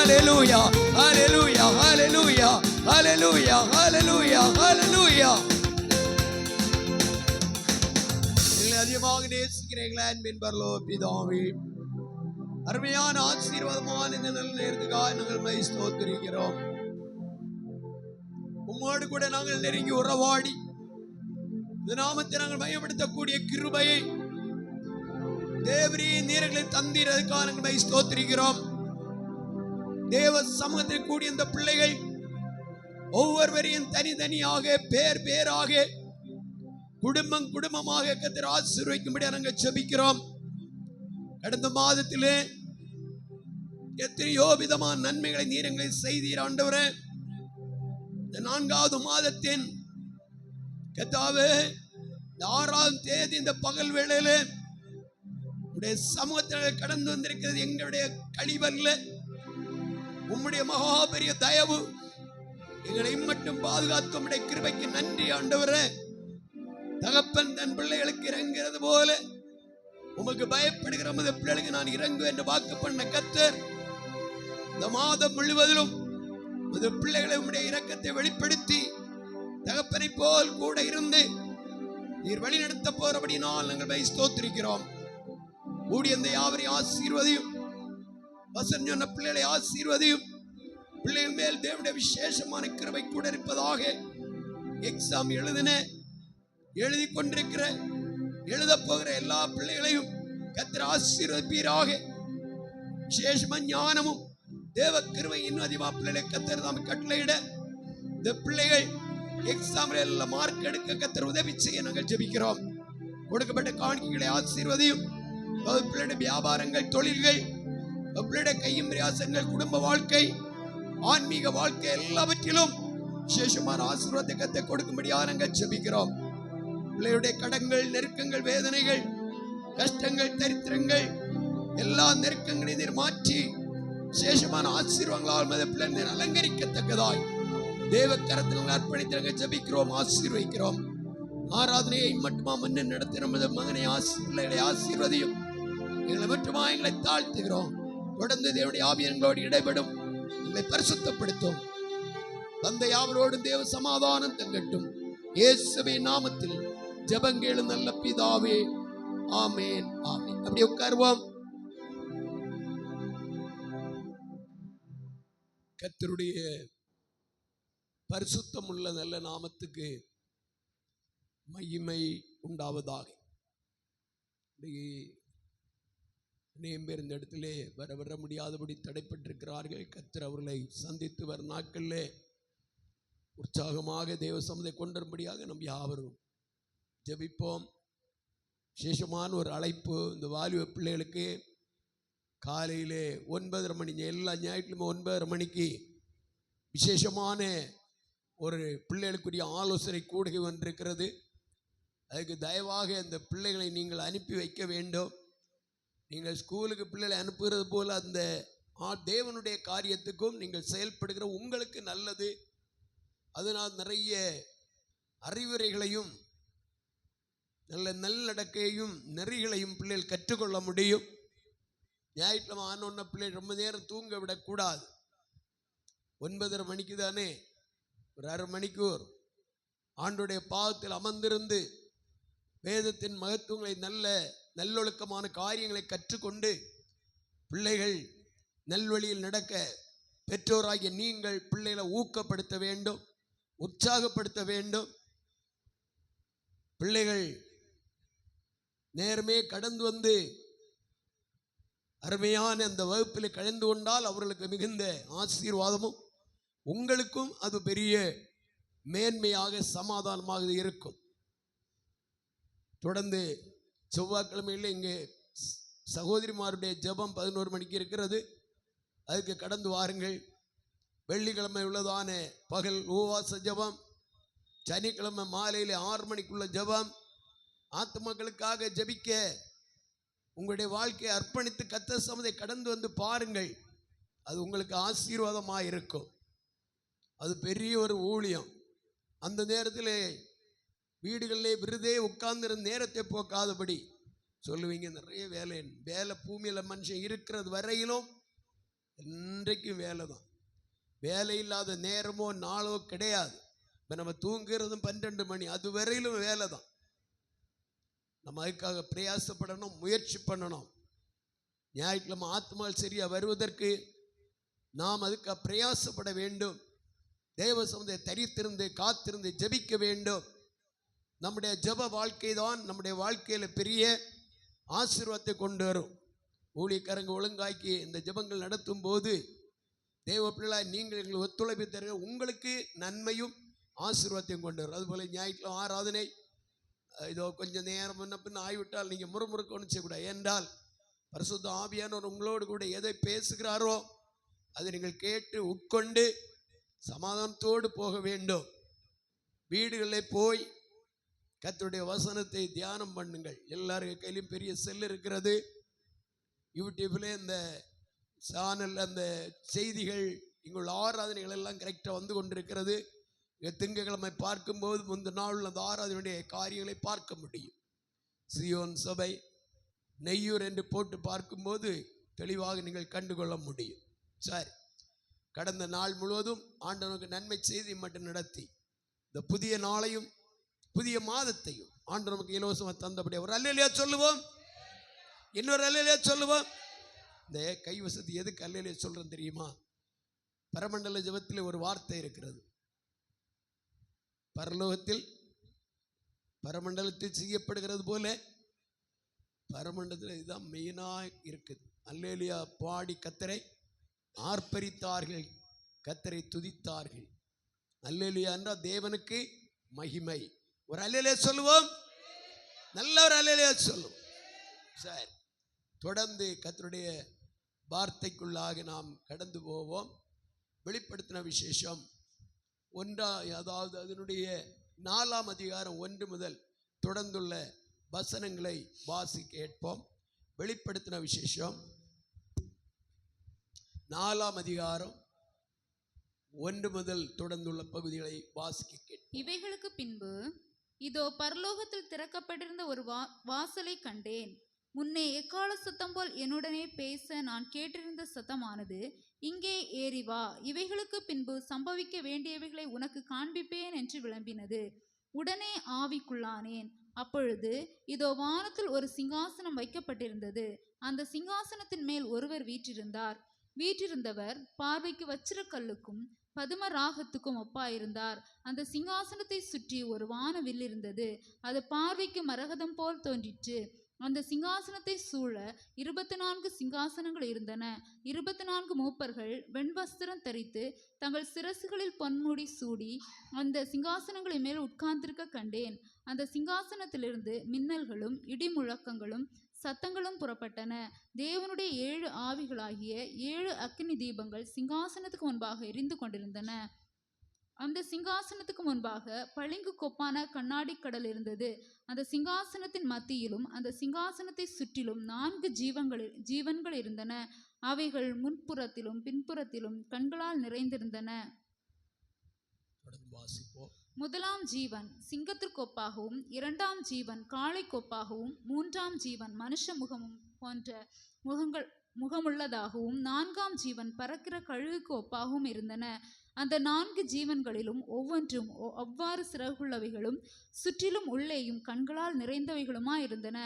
ஹalleluya ஹalleluya ஹalleluya ஹalleluya ஹalleluya ஹalleluya. அதிகமாக நேசிக்கிறீங்களா அன்பின் பரலோக பிதாவே, அருமையான ஆசீர்வாதமான இந்த நல்ல நேரத்துக்காக நாங்கள் மை ஸ்தோத்திரிக்கிறோம். உம்மோடு கூட நாங்கள் நெருங்கி உறவாடி இந்த நாமத்தை நாங்கள் மையப்படுத்தக்கூடிய கிருபையை தேவரீர் நீர்களை தந்தீரதுக்காக நாங்கள் மை ஸ்தோத்திரிக்கிறோம். தேவ சமூகத்தில் கூடிய இந்த பிள்ளைகள் ஒவ்வொருவரையும் தனித்தனியாக பேர் பேராக குடும்பம் குடும்பமாக கர்த்தர் ஆசீர்வதிக்கும்படி நாங்கள் ஜெபிக்கிறோம். கடந்த மாதத்திலே எத்தனையோ விதமான நன்மைகளை நீர் எங்களை செய்தீர் ஆண்டவரே. இந்த 4வது மாதத்தின் கர்த்தாவே, 6ஆம் தேதி இந்த பகல் வேளையில உம்முடைய சமூகத்தில் கடந்து வந்திருக்கிறது எங்களுடைய கழிவல்ல, உம்முடைய மகா பெரிய தயவு. எங்களை மட்டும் பாதுகாத்து உம்முடைய கிருபைக்கு நன்றி ஆண்டவரே. தகப்பன் தன் பிள்ளைகளுக்கு இறங்குகிறது போல உமக்கு பயப்படுகிற பிள்ளைகளுக்கு நான் இறங்கு என்று வாக்கு பண்ண கர்த்தர் இந்த மாதம் முழுவதிலும் பிள்ளைகளை உம்முடைய இரக்கத்தை வெளிப்படுத்தி தகப்பனை போல் கூட இருந்து நீர் வழி நடத்த போறபடினால் நாங்கள் ஸ்தோத்திரிக்கிறோம். கூடிய இந்த யாவரையும் ஆசீர்வதியும், வசனம் சொன்ன பிள்ளைகளை ஆசீர்வதியும். பிள்ளைகள் மேல் தேவனுடைய விசேஷமான கிருபை கூட இருப்பதாக. எக்ஸாம் எழுதி கொண்டிருக்கிற எழுத போகிற எல்லா பிள்ளைகளையும் கர்த்தர் ஆசீர்வதிப்பீராக. விசேஷமா ஞானமும் தேவ கிருபையின் அதிகமா பிள்ளைகளை கர்த்தர் தாம் கட்டளையிட இந்த பிள்ளைகள் எக்ஸாம்ல எல்லாம் மார்க் எடுக்க கர்த்தர் உதவி செய்ய நாங்கள் ஜெபிக்கிறோம். கொடுக்கப்பட்ட காணிக்கைகளை ஆசீர்வதியும். பிள்ளைடைய வியாபாரங்கள், தொழில்கள், பிள்ளைடைய கையும் பிரயாசங்கள், குடும்ப வாழ்க்கை, ஆன்மீக வாழ்க்கை எல்லாவற்றிலும் விசேஷமான ஆசீர்வாதத்தை கர்த்தர் கொடுக்கும்படியாக நாங்கள் ஜெபிக்கிறோம். பிள்ளையுடைய கடன்கள், நெருக்கங்கள், வேதனைகள், கஷ்டங்கள், தரித்திரங்கள் எல்லா நெருக்கங்களையும் நீர் மாற்றி விசேஷமான ஆசீர்வாதங்களால் பிள்ளை அலங்கரிக்கத்தக்கதாய் தேவ கரத்தில் அர்ப்பணித்து ஜெபிக்கிறோம், ஆசீர்வதிக்கிறோம். ஆராதனையை மட்டுமா முன்ன நடத்தி நமது மகனை பிள்ளைகளை ஆசீர்வதியும். எங்களை மட்டுமா எங்களை தாழ்த்துகிறோம். தொடர்ந்து தேவனுடைய ஆவியங்களோடு இடைபடும், எங்களை பரிசுத்தப்படுத்தும். தந்தை யாவரோடும் தேவ சமாதானம் தங்கட்டும். இயேசுவின் நாமத்தில் ஜெபங்கேளும் நல்ல பிதாவே, ஆமென் ஆமென். அப்படியே உட்காருவோம். கர்த்தருடைய பரிசுத்தம் உள்ள நல்ல நாமத்துக்கு மகிமை உண்டாவதாக. அநேகம் பேர் இந்த இடத்திலே வர முடியாதபடி தடைப்பட்டிருக்கிறார்கள். கர்த்தர் அவர்களை சந்தித்து வர நாட்களிலே உற்சாகமாக தேவ சமூகத்தை கொண்டிரும்படியாக நம் யாவரும் ஜெபிப்போம். விசேஷமான ஒரு அழைப்பு இந்த வாலிப பிள்ளைகளுக்கு காலையிலே 9:30 மணி, எல்லா ஞாயிற்றுக்கிழமை 9:30 மணிக்கு விசேஷமான ஒரு பிள்ளைகளுக்குரிய ஆலோசனை கூடுகை வந்திருக்கிறது. அதுக்கு தயவாக இந்த பிள்ளைகளை நீங்கள் அனுப்பி வைக்க வேண்டும். நீங்கள் ஸ்கூலுக்கு பிள்ளைகளை அனுப்புகிறது போல் அந்த தேவனுடைய காரியத்துக்கும் நீங்கள் செயல்படுகிற உங்களுக்கு நல்லது. அதனால் நிறைய அறிவுரைகளையும் நல்ல நல்லடக்கையும் நெறிகளையும் பிள்ளைகள் கற்றுக்கொள்ள முடியும். ஞாயிற்றுக்கிழமை ஆனோன்ன பிள்ளைகள் ரொம்ப நேரம் தூங்க விடக்கூடாது. 9:30 மணிக்கு தானே, ஒரு அரை மணிக்கூர் ஆண்டுடைய பாதத்தில் அமர்ந்திருந்து வேதத்தின் மகத்துவங்களை நல்லொழுக்கமான காரியங்களை கற்றுக்கொண்டு பிள்ளைகள் நல்வழியில் நடக்க பெற்றோராகிய நீங்கள் பிள்ளைகளை ஊக்கப்படுத்த வேண்டும், உற்சாகப்படுத்த வேண்டும். பிள்ளைகள் நேரமே கடந்து வந்து அருமையான அந்த வகுப்பில் கலந்து கொண்டால் அவர்களுக்கு மிகுந்த ஆசீர்வாதமும் உங்களுக்கும் அது பெரிய மேன்மையாக சமாதானமாக இருக்கும். தொடர்ந்து செவ்வாய்க்கிழமையில் இங்கே சகோதரிமாருடைய ஜெபம் 11 மணிக்கு இருக்கிறது. அதுக்கு கடந்து வாருங்கள். வெள்ளிக்கிழமை உள்ளதான பகல் உபவாச ஜெபம், சனிக்கிழமை மாலையில் 6 மணிக்குள்ள ஜெபம். ஆத்துமக்களுக்காக ஜெபிக்க உங்களுடைய வாழ்க்கையை அர்ப்பணித்து கர்த்தர் சமூகத்தை கடந்து வந்து பாருங்கள். அது உங்களுக்கு ஆசீர்வாதமாக இருக்கும். அது பெரிய ஒரு ஊழியம். அந்த நேரத்தில் வீடுகளிலே விருதே உட்கார்ந்திருந்த நேரத்தை போக்காதபடி சொல்லுவீங்க, நிறைய வேலை பூமியில் மனுஷன் இருக்கிறது வரையிலும் இன்றைக்கும் வேலை தான். வேலை இல்லாத நேரமோ நாளோ கிடையாது. இப்போ நம்ம தூங்குறதும் 12 மணி, அது வரையிலும் வேலை தான். நம்ம அதுக்காக பிரயாசப்படணும், முயற்சி பண்ணணும். ஞாயிற்றுக்கிழமை ஆத்மால் சரியா வருவதற்கு நாம் அதுக்காக பிரயாசப்பட வேண்டும். தேவ சமுதாய தரித்திருந்து காத்திருந்து ஜெபிக்க வேண்டும். நம்முடைய ஜெப வாழ்க்கை தான் நம்முடைய வாழ்க்கையில் பெரிய ஆசீர்வாதத்தை கொண்டு வரும். ஊழியக்காரங்க ஒழுங்காக்கி இந்த ஜெபங்கள் நடத்தும் போது தேவ பிள்ளையாய் நீங்கள் எங்களுக்கு ஒத்துழைப்பு தருங்க, உங்களுக்கு நன்மையும் ஆசீர்வாதத்தையும் கொண்டு வரும். அதுபோல ஞாயிற்றுக்கிழமை ஆராதனை இதோ கொஞ்சம் நேரம் முன்ன பின்ன ஆகிவிட்டால் நீங்கள் முறுமுறுக்க ஒன்று செய்யக்கூடாது. என்றால் பரிசுத்த ஆவியானவர் உங்களோடு கூட எதை பேசுகிறாரோ அதை நீங்கள் கேட்டு உட்கொண்டு சமாதானத்தோடு போக வேண்டும். வீடுகளில் போய் கர்த்தருடைய வசனத்தை தியானம் பண்ணுங்கள். எல்லாருக்கும் கையிலும் பெரிய செல் இருக்கிறது. யூடியூப்ல இந்த சேனல் அந்த செய்திகள் இங்குள்ள ஆராதனைகள் எல்லாம் கரெக்டாக வந்து கொண்டிருக்கிறது. திங்கட்கிழமை பார்க்கும்போது முந்தின நாள் அந்த ஆராதனையுடைய காரியங்களை பார்க்க முடியும். சியோன் சபை நெய்யூர் என்று போட்டு பார்க்கும்போது தெளிவாக நீங்கள் கண்டுகொள்ள முடியும். சரி, கடந்த நாள் முழுவதும் ஆண்டவனுக்கு நன்மை செய்தி மட்டும் நடத்தி இந்த புதிய நாளையும் புதிய மாதத்தையும் ஆண்டவர் நமக்கு இலவசமாக தந்தபடியே ஒரு அல்லேலூயா சொல்லுவோம். இன்னொரு அல்லேலூயா சொல்லுவோம். இந்த கைவசதி எதுக்கு அல்லேலூயா சொல்றேன் தெரியுமா? பரமண்டல ஜெபத்தில் ஒரு வார்த்தை இருக்கிறது. பரலோகத்தில் பரமண்டலத்தில் செய்யப்படுகிறது போல பரமண்டலத்தில் இதுதான் மெயினாக இருக்குது. அல்லேலூயா பாடி கர்த்தரை ஆர்ப்பரித்தார்கள், கர்த்தரை துதித்தார்கள். அல்லேலூயா என்றால் தேவனுக்கு மகிமை. ஒரு அல்லேலூயா சொல்லுவோம். நல்ல ஒரு அல்லேலூயா சொல்லுவோம். சரி, தொடர்ந்து கர்த்தருடைய வார்த்தைக்குள்ளாக நாம் கடந்து போவோம். வெளிப்படுத்தின விசேஷம் அதாவது அதனுடைய 4ஆம் அதிகாரம் 1 முதல் தொடர்ந்துள்ள வசனங்களை வாசி கேட்போம். வெளிப்படுத்தின விசேஷம் 4ஆம் அதிகாரம் 1 முதல் தொடர்ந்துள்ள பகுதிகளை வாசிக்க கேட்போம். இவைகளுக்கு பின்பு இதோ பரலோகத்தில் திறக்கப்பட்டிருந்த ஒரு வாசலை கண்டேன். முன்னே எக்கால சத்தம் போல் என்னுடனே பேச நான் கேட்டிருந்த சத்தமானது, இங்கே ஏறி வா, இவைகளுக்கு பின்பு சம்பவிக்க வேண்டியவைகளை உனக்கு காண்பிப்பேன் என்று விளம்பினது. உடனே ஆவிக்குள்ளானேன். அப்பொழுது இதோ வானத்தில் ஒரு சிங்காசனம் வைக்கப்பட்டிருந்தது. அந்த சிங்காசனத்தின் மேல் ஒருவர் வீற்றிருந்தார். வீற்றிருந்தவர் பார்வைக்கு வச்சிரக்கல்லுக்கும் பதும ராகத்துக்கும் ஒப்பாயிருந்தார். அந்த சிங்காசனத்தை சுற்றி ஒரு வானவில் இருந்தது. அது பார்வைக்கு மரகதம் போல் தோன்றிற்று. அந்த சிங்காசனத்தை சூழ 24 சிங்காசனங்கள் இருந்தன. 24 மூப்பர்கள் வெண்வஸ்திரம் தரித்து தங்கள் சிரசுகளில் பொன்முடி சூடி அந்த சிங்காசனங்களின் மேல் உட்கார்ந்திருக்க கண்டேன். அந்த சிங்காசனத்திலிருந்து மின்னல்களும் இடி முழக்கங்களும் சத்தங்களும் புறப்பட்டன. தேவனுடைய 7 ஆவிகளாகிய 7 அக்கினி தீபங்கள் சிங்காசனத்துக்கு முன்பாக எரிந்து கொண்டிருந்தன. அந்த சிங்காசனத்துக்கு முன்பாக பளிங்கு கொப்பான கண்ணாடி கடல் இருந்தது. அந்த சிங்காசனத்தின் மத்தியிலும் அந்த சிங்காசனத்தை சுற்றிலும் 4 ஜீவன்கள் இருந்தன. அவைகள் முன்புறத்திலும் பின்புறத்திலும் கண்களால் நிறைந்திருந்தன. முதலாம் ஜீவன் சிங்கத்திற்கொப்பாகவும், 2ஆம் ஜீவன் காளை கொப்பாகவும், 3ஆம் ஜீவன் மனுஷ முகமும் போன்ற முகமுள்ளதாகவும், 4ஆம் ஜீவன் பறக்கிற கழுகுக்கு ஒப்பாகவும் இருந்தன. அந்த 4 ஜீவன்களிலும் ஒவ்வொன்றும் அவ்வாறு சிறகுள்ளவைகளும் சுற்றிலும் உள்ளேயும் கண்களால் நிறைந்தவைகளுமாயிருந்தன.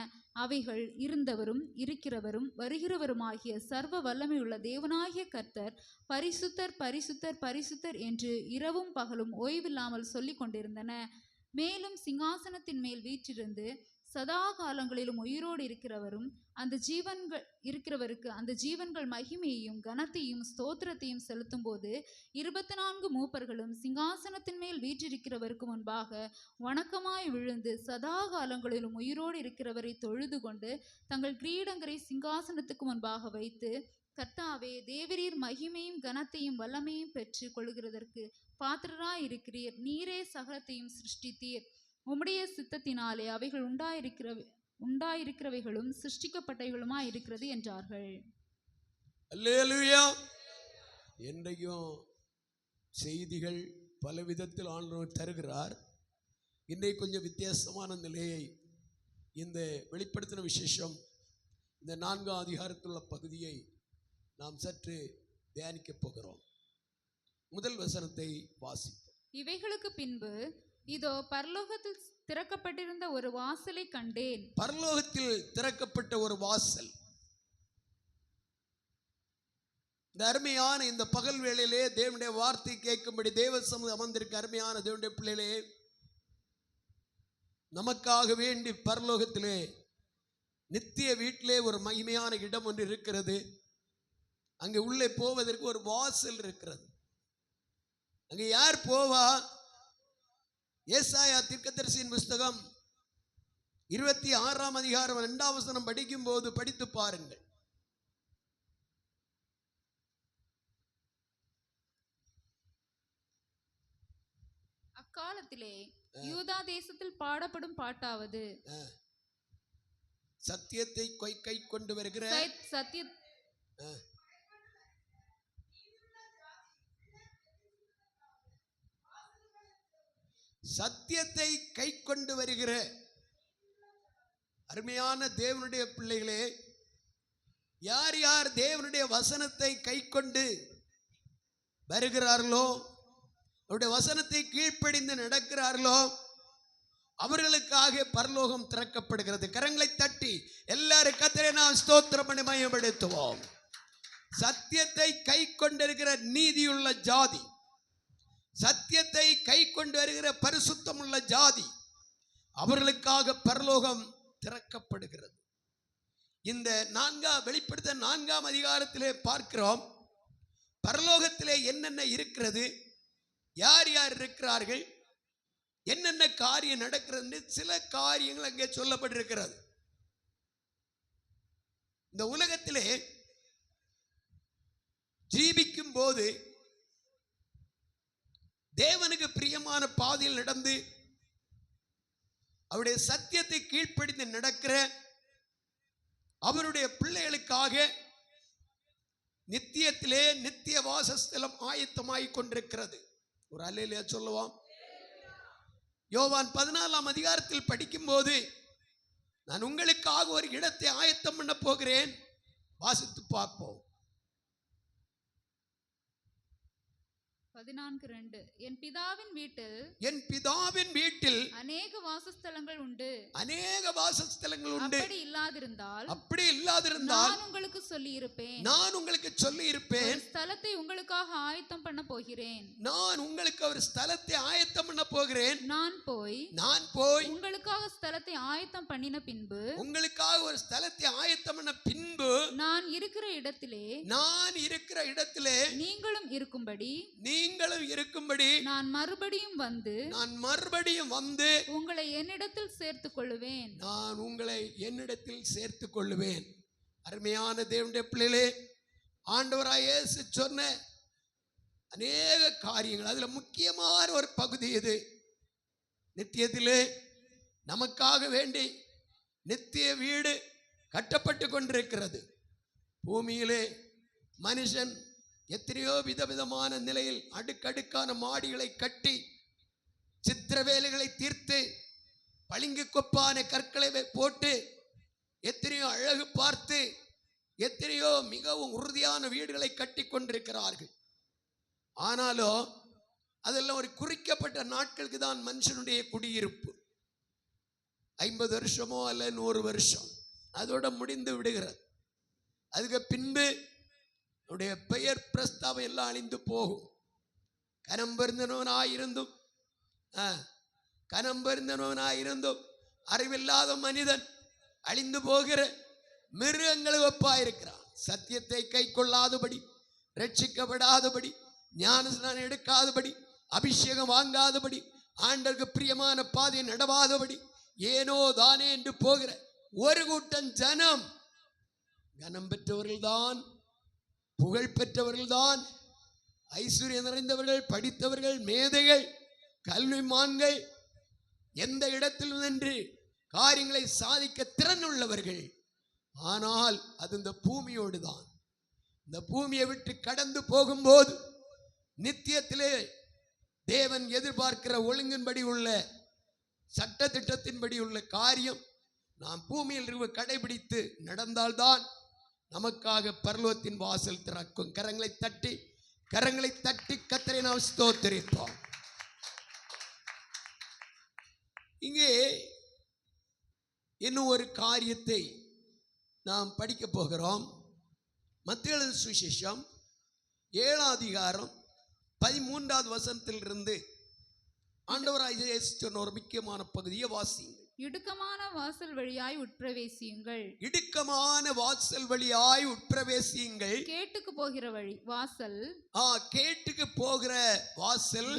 அவைகள் இருந்தவரும் இருக்கிறவரும் வருகிறவருமாகிய சர்வ வல்லமையுள்ள தேவனாகிய கர்த்தர் பரிசுத்தர் பரிசுத்தர் பரிசுத்தர் என்று இரவும் பகலும் ஓய்வில்லாமல் சொல்லிக் கொண்டிருந்தன. மேலும் சிங்காசனத்தின் மேல் வீற்றிருந்து சதா காலங்களிலும் உயிரோடு இருக்கிறவருக்கு அந்த ஜீவன்கள் மகிமையையும் கனத்தையும் ஸ்தோத்திரத்தையும் செலுத்தும் போது 24 மூப்பர்களும் சிங்காசனத்தின் மேல் வீற்றிருக்கிறவருக்கு முன்பாக வணக்கமாய் விழுந்து சதா காலங்களிலும் உயிரோடு இருக்கிறவரை தொழுது கொண்டு தங்கள் கிரீடங்களை சிங்காசனத்துக்கு முன்பாக வைத்து, கர்த்தாவே, தேவரீர் மகிமையும் கனத்தையும் வல்லமையும் பெற்று கொள்கிறதற்கு பாத்திரராய் இருக்கிறீர். நீரே சகலத்தையும் சிருஷ்டித்தீர். உம்முடைய சித்தத்தினாலே அவைகள் உண்டாயிருக்கிறவைகளும் சிருஷ்டிக்கப்பட்டவைகளுமா இருக்கிறது என்றார்கள். அல்லேலூயா. என்றைக்கும் செய்திகள் பல விதத்தில் ஆண்டவர் தருகிறார். இன்றைக்கு கொஞ்சம் வித்தியாசமான நிலையை இந்த வெளிப்படுத்தின விசேஷம் இந்த 4ஆம் அதிகாரத்துள்ள பகுதியை நாம் சற்று தியானிக்க போகிறோம். முதல் வசனத்தை வாசிப்போம். இவைகளுக்கு பின்பு இதோ பரலோகத்தில் திறக்கப்பட்டிருந்த ஒரு வாசலை கண்டேன். பரலோகத்தில் திறக்கப்பட்ட ஒரு வாசல். இந்த அருமையான இந்த பகல் வேளையிலே தேவனுடைய வார்த்தை கேட்கும்படி தேவ சமூகம் அமர்ந்திருக்க அருமையான தேவனுடைய பிள்ளைகளே, நமக்காக வேண்டி பரலோகத்திலே நித்திய வீட்டிலே ஒரு மகிமையான இடம் ஒன்று இருக்கிறது. அங்கே உள்ளே போவதற்கு ஒரு வாசல் இருக்கிறது. அங்கே யார் போவா? ஏசாயா தீர்க்கதரிசியின் புஸ்தகம் 26ஆம் அதிகாரம் 2ஆம் வசனம் படிக்கும் போது படித்து பாருங்கள். அக்காலத்திலே யூதா தேசத்தில் பாடப்படும் பாட்டாவது, சத்தியத்தை கை கொண்டு வருகிற சத்தியத்தை கை கொண்டு வருகிற அருமையான தேவனுடைய பிள்ளைகளே, யார் யார் தேவனுடைய வசனத்தை கை கொண்டு வருகிறார்களோ, அவருடைய வசனத்தை கீழ்ப்படிந்து நடக்கிறார்களோ, அவர்களுக்காக பரலோகம் திறக்கப்படுகிறது. கரங்களை தட்டி எல்லாரும் கர்த்தரை நாம் ஸ்தோத்திரம் பண்ணி மகிமைப்படுத்துவோம். சத்தியத்தை கை கொண்டிருக்கிற நீதியுள்ள ஜாதி, சத்தியத்தை கை கொண்டு வருகிற பரிசுத்தம் உள்ள ஜாதி, அவர்களுக்காக பரலோகம் திறக்கப்படுகிறது. இந்த வெளிப்படுத்த 4ஆம் அதிகாரத்திலே பார்க்கிறோம், பரலோகத்திலே என்னென்ன இருக்கிறது, யார் யார் இருக்கிறார்கள், என்னென்ன காரியம் நடக்கிறது, சில காரியங்கள் அங்கே சொல்லப்பட்டிருக்கிறது. இந்த உலகத்திலே ஜீவிக்கும் போது தேவனுக்கு பிரியமான பாதையில் நடந்து அவருடைய சத்தியத்தை கீழ்ப்படிந்து நடக்கிற அவருடைய பிள்ளைகளுக்காக நித்தியத்திலே நித்திய வாசஸ்தலம் ஆயத்தமாய் கொண்டிருக்கிறது. ஒரு அல்லேலூயா சொல்லுவோம். யோவான் 14ஆம் அதிகாரத்தில் படிக்கும் போது, நான் உங்களுக்காக ஒரு இடத்தை ஆயத்தம் பண்ண போகிறேன், வாசித்து பார்ப்போம். 14:2 என் பிதாவின் வீட்டில் அநேக வாசஸ்தலங்கள் உண்டு. அப்படி இல்லாதிருந்தால் நான் உங்களுக்கு சொல்லி இருப்பேன். ஸ்தலத்தை உங்களுக்காக ஆயத்தம் பண்ண போகிறேன். நான் உங்களுக்கு ஒரு ஸ்தலத்தை ஆயத்தம் பண்ண போகிறேன். நான் போய் உங்களுக்காக ஸ்தலத்தை ஆயத்தம் பண்ணின பின்பு, உங்களுக்காக ஒரு ஸ்தலத்தை ஆயத்தம் பண்ண பின்பு, நான் இருக்கிற இடத்திலே நீங்களும் இருக்கும்படி நான் மறுபடியும் வந்து உங்களை என்னிடத்தில் சேர்த்துக் கொள்ளுவேன். அருமையான தேவனுடைய பிள்ளைகளே, ஆண்டவராய் இயேசு சொன்ன அநேக காரியங்கள், அதுல முக்கியமான ஒரு பகுதி இது. நித்தியத்திலே நமக்காக வேண்டி நித்திய வீடு கட்டப்பட்டு கொண்டிருக்கிறது. பூமியிலே மனுஷன் எத்தனையோ விதவிதமான நிலையில் அடுக்கடுக்கான மாடிகளை கட்டி, சித்திர வேலைகளை தீர்த்து, பளிங்கு கொப்பான கற்களை போட்டு, எத்தனையோ அழகு பார்த்து, எத்தனையோ மிகவும் உறுதியான வீடுகளை கட்டி கொண்டிருக்கிறார்கள். ஆனாலும் அதெல்லாம் ஒரு குறிக்கப்பட்ட நாட்களுக்கு தான் மனுஷனுடைய குடியிருப்பு. 50 வருஷமோ அல்ல 100 வருஷம், அதோட முடிந்து விடுகிறது. அதுக்கு பின்பு உடைய பெயர் பிரஸ்தாபம் எல்லாம் அழிந்து போகும். கனம் பெருந்தவனாயிருந்தும் அறிவில்லாத மனிதன் அழிந்து போகிற மிருகங்களை ஒப்பாயிருக்கிறான். சத்தியத்தை கை கொள்ளாதபடி, ரட்சிக்கப்படாதபடி, ஞானஸ்நானம் எடுக்காதபடி, அபிஷேகம் வாங்காதபடி, ஆண்டவருக்கு பிரியமான பாதையை நடவாதபடி, ஏனோ தானே என்று போகிற ஒரு கூட்டம் ஜனம், கனம் பெற்றவர்கள்தான், புகழ் பெற்றவர்கள்தான், ஐஸ்வர்யம் நிறைந்தவர்கள், படித்தவர்கள், மேதைகள், கல்விமான்கள், எந்த இடத்திலும் நின்று காரியங்களை சாதிக்க திறன் உள்ளவர்கள். ஆனால் அது இந்த பூமியோடு தான். இந்த பூமியை விட்டு கடந்து போகும்போது நித்தியத்திலே தேவன் எதிர்பார்க்கிற ஒழுங்கின்படி உள்ள சட்ட திட்டத்தின்படி உள்ள காரியம் நாம் பூமியில் கடைபிடித்து நடந்தால்தான் நமக்காக பரலோகத்தின் வாசல் திறக்கும். கரங்களை தட்டி கர்த்தரை நாம் ஸ்தோத்திரிப்போம். இங்கே இன்னும் ஒரு காரியத்தை நாம் படிக்க போகிறோம். மத்தேயு எழுதின சுவிசேஷம் 7ஆம் அதிகாரம் 13வது வசனத்திலிருந்து ஆண்டவராகிய இயேசு சொன்ன ஒரு முக்கியமான பகுதியை வாசியுங்கள். இடுக்கமான வாசல் வழியாய் உட்பிரவேசியுங்கள். இடுக்கமான வாசல் வழியாய் உட்பிரவேசியுங்கள். கேட்டுக்கு போகிற வழி வாசல், கேட்டுக்கு போகிற வாசல்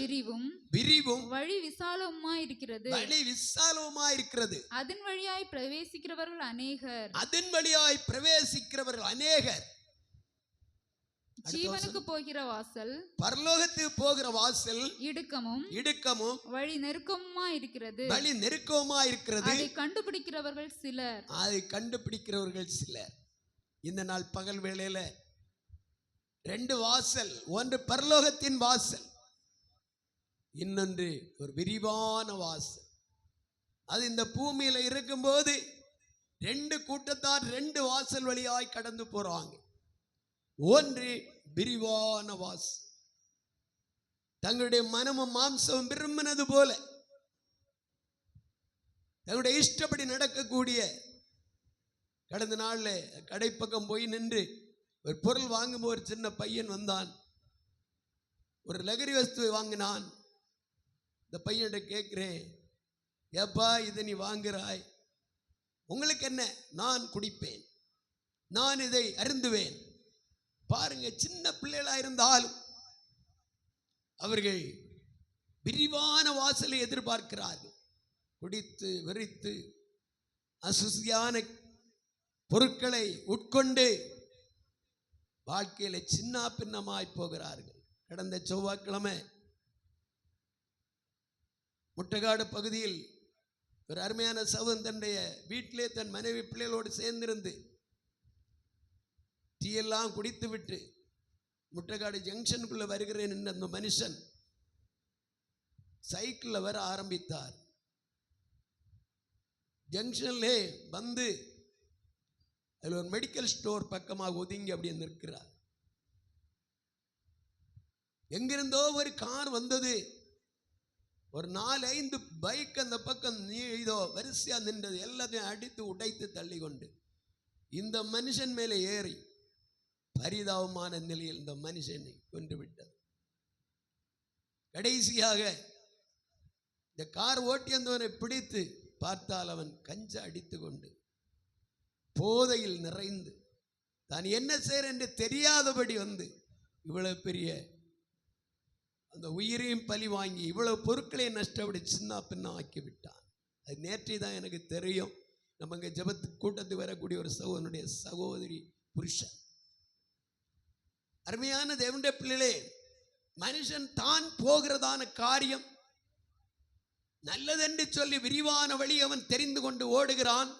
விரிவும் வழி விசாலமுமாய் இருக்கிறது. வழி விசாலமுமாய் இருக்கிறது. அதன் வழியாய் பிரவேசிக்கிறவர்கள் அநேகர். ஜீவனுக்கு போகிற வாசல், பரலோகத்துக்கு போகிற வாசல் இடுக்கமும் வழி நெருக்கமுமாய் இருக்கிறது. அதை கண்டுபிடிக்கிறவர்கள் சிலர். இந்த நாள் பகல் வேளையில 2 வாசல், ஒன்று பரலோகத்தின் வாசல், இன்னொன்று ஒரு விரிவான வாசல். அது இந்த பூமியில இருக்கும்போது 2 கூட்டத்தார் 2 வாசல் வழியாய் கடந்து போறாங்க. ஒன்று விரிவான வாசல், தங்களுடைய மனமும் மாம்சமும் விரும்பினது போல தங்களுடைய இஷ்டப்படி நடக்கக்கூடிய. கடந்த நாள்ல கடைப்பக்கம் போய் நின்று ஒரு பொருள் வாங்கும்போது ஒரு சின்ன பையன் வந்தான். ஒரு லகரி வஸ்துவை வாங்கினான். இந்த பையன்கிட்ட கேட்கிறேன், ஏப்பா இதை நீ வாங்குறாய், உங்களுக்கு என்ன? நான் குடிப்பேன், நான் இதை அருந்துவேன். பாருங்க, சின்ன பிள்ளைகளா இருந்தாலும் அவர்கள் விரிவான வாசலை எதிர்பார்க்கிறார்கள். குடித்து வெறித்து அசுசியான பொருட்களை உட்கொண்டு வாழ்க்கையில சின்ன பின்னமாய் போகிறார்கள். கடந்த செவ்வாய்க்கிழமை முட்டகாடு பகுதியில் ஒரு அருமையான சகோதரன் தன்னுடைய வீட்டிலே தன் மனைவி பிள்ளைகளோடு சேர்ந்திருந்து டீ எல்லாம் குடித்து விட்டு முட்டகாடு ஜங்ஷனுக்குள்ள வருகிறேன் என்று அந்த மனுஷன் சைக்கிளில் வர ஆரம்பித்தார். ஜங்ஷன்லே வந்து அதில் ஒரு மெடிக்கல் ஸ்டோர் பக்கமாக ஒதுங்கி அப்படியே நிற்கிறார். எங்கிருந்தோ ஒரு கார் வந்தது. ஒரு 4-5 பைக் அந்த பக்கம் இதோ வரிசையா நின்றது. எல்லாத்தையும் அடித்து உடைத்து தள்ளி கொண்டு இந்த மனுஷன் மேலே ஏறி பரிதாபமான நிலையில் இந்த மனுஷனை கொன்று விட்டது. கடைசியாக இந்த கார் ஓட்டி வந்தவனை பிடித்து பார்த்தால் அவன் கஞ்ச அடித்து கொண்டு போதையில் நிறைந்து தான் என்ன செய்ய என்று தெரியாதபடி வந்து இவ்வளவு பெரிய அந்த உயிரையும் பழி வாங்கி இவ்வளவு பொருட்களையும் நஷ்டப்படி சின்ன பின்ன ஆக்கி விட்டான். அது நேற்றை தான் எனக்கு தெரியும். நம்ம இங்கே ஜெபத்து கூட்டத்துக்கு வரக்கூடிய ஒரு சகோதரனுடைய சகோதரி புருஷன். அருமையான தேவனுடைய பிள்ளைகளே, மனுஷன் தான் போகிறதான காரியம் நல்லதென்று சொல்லி விரிவான வழி அவன் தெரிந்து கொண்டு ஓடுகிறான்.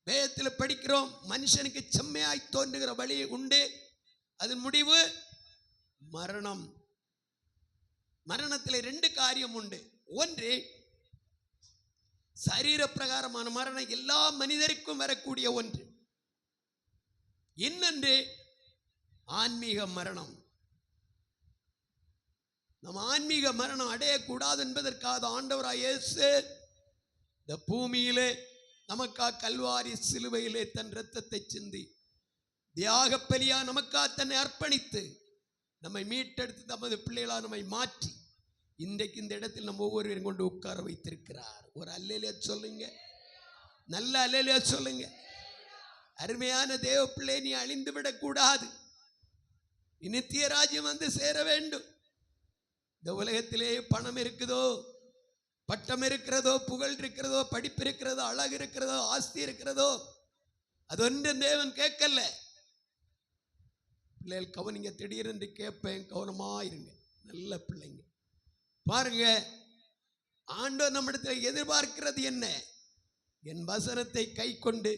வேதத்தில் படிக்கிறோம், மனுஷனுக்கு செம்மையாய் தோன்றுகிற வழி உண்டு, அதன் முடிவு மரணம். மரணத்தில் 2 காரியம் உண்டு. ஒன்று சரீர பிரகாரமான மரணம், எல்லா மனிதருக்கும் வரக்கூடிய ஒன்று. இன்னொன்று ஆன்மீக மரணம். நம்ம ஆன்மீக மரணம் அடையக்கூடாது என்பதற்காக ஆண்டவராகிய இயேசு இந்த பூமியிலே நமக்காக கல்வாரி சிலுவையிலே தன் இரத்தத்தை சிந்தி தியாக பலியா நமக்காக தன்னை அர்ப்பணித்து நம்மை மீட்டெடுத்து நமது பிள்ளைகளா நம்மை மாற்றி இன்றைக்கு இந்த இடத்தில் நம்ம ஒவ்வொருவரையும் கொண்டு உட்கார வைத்திருக்கிறார். ஒரு அல்லேலூயா சொல்லுங்க, நல்ல அல்லேலூயா சொல்லுங்க. அருமையான தேவ பிள்ளை, நீ அழிந்து விடக்கூடாது. நித்திய ராஜ்யம் வந்து சேர வேண்டும். இந்த உலகத்திலே பணம் இருக்குதோ, பட்டம் இருக்கிறதோ, புகழ் இருக்கிறதோ, படிப்பு இருக்கிறதோ, அழகு இருக்கிறதோ, ஆஸ்தி இருக்கிறதோ, அது ஒன்றும் தேவன் கேட்கல. பிள்ளைகள் கவனிங்க, திடீரென்று கேட்பேன், கவனமா இருங்க, நல்ல பிள்ளைங்க. பாருங்க, ஆண்டவர் நம்மிடத்தில் எதிர்பார்க்கிறது என்ன? என் வசனத்தை கை கொண்டு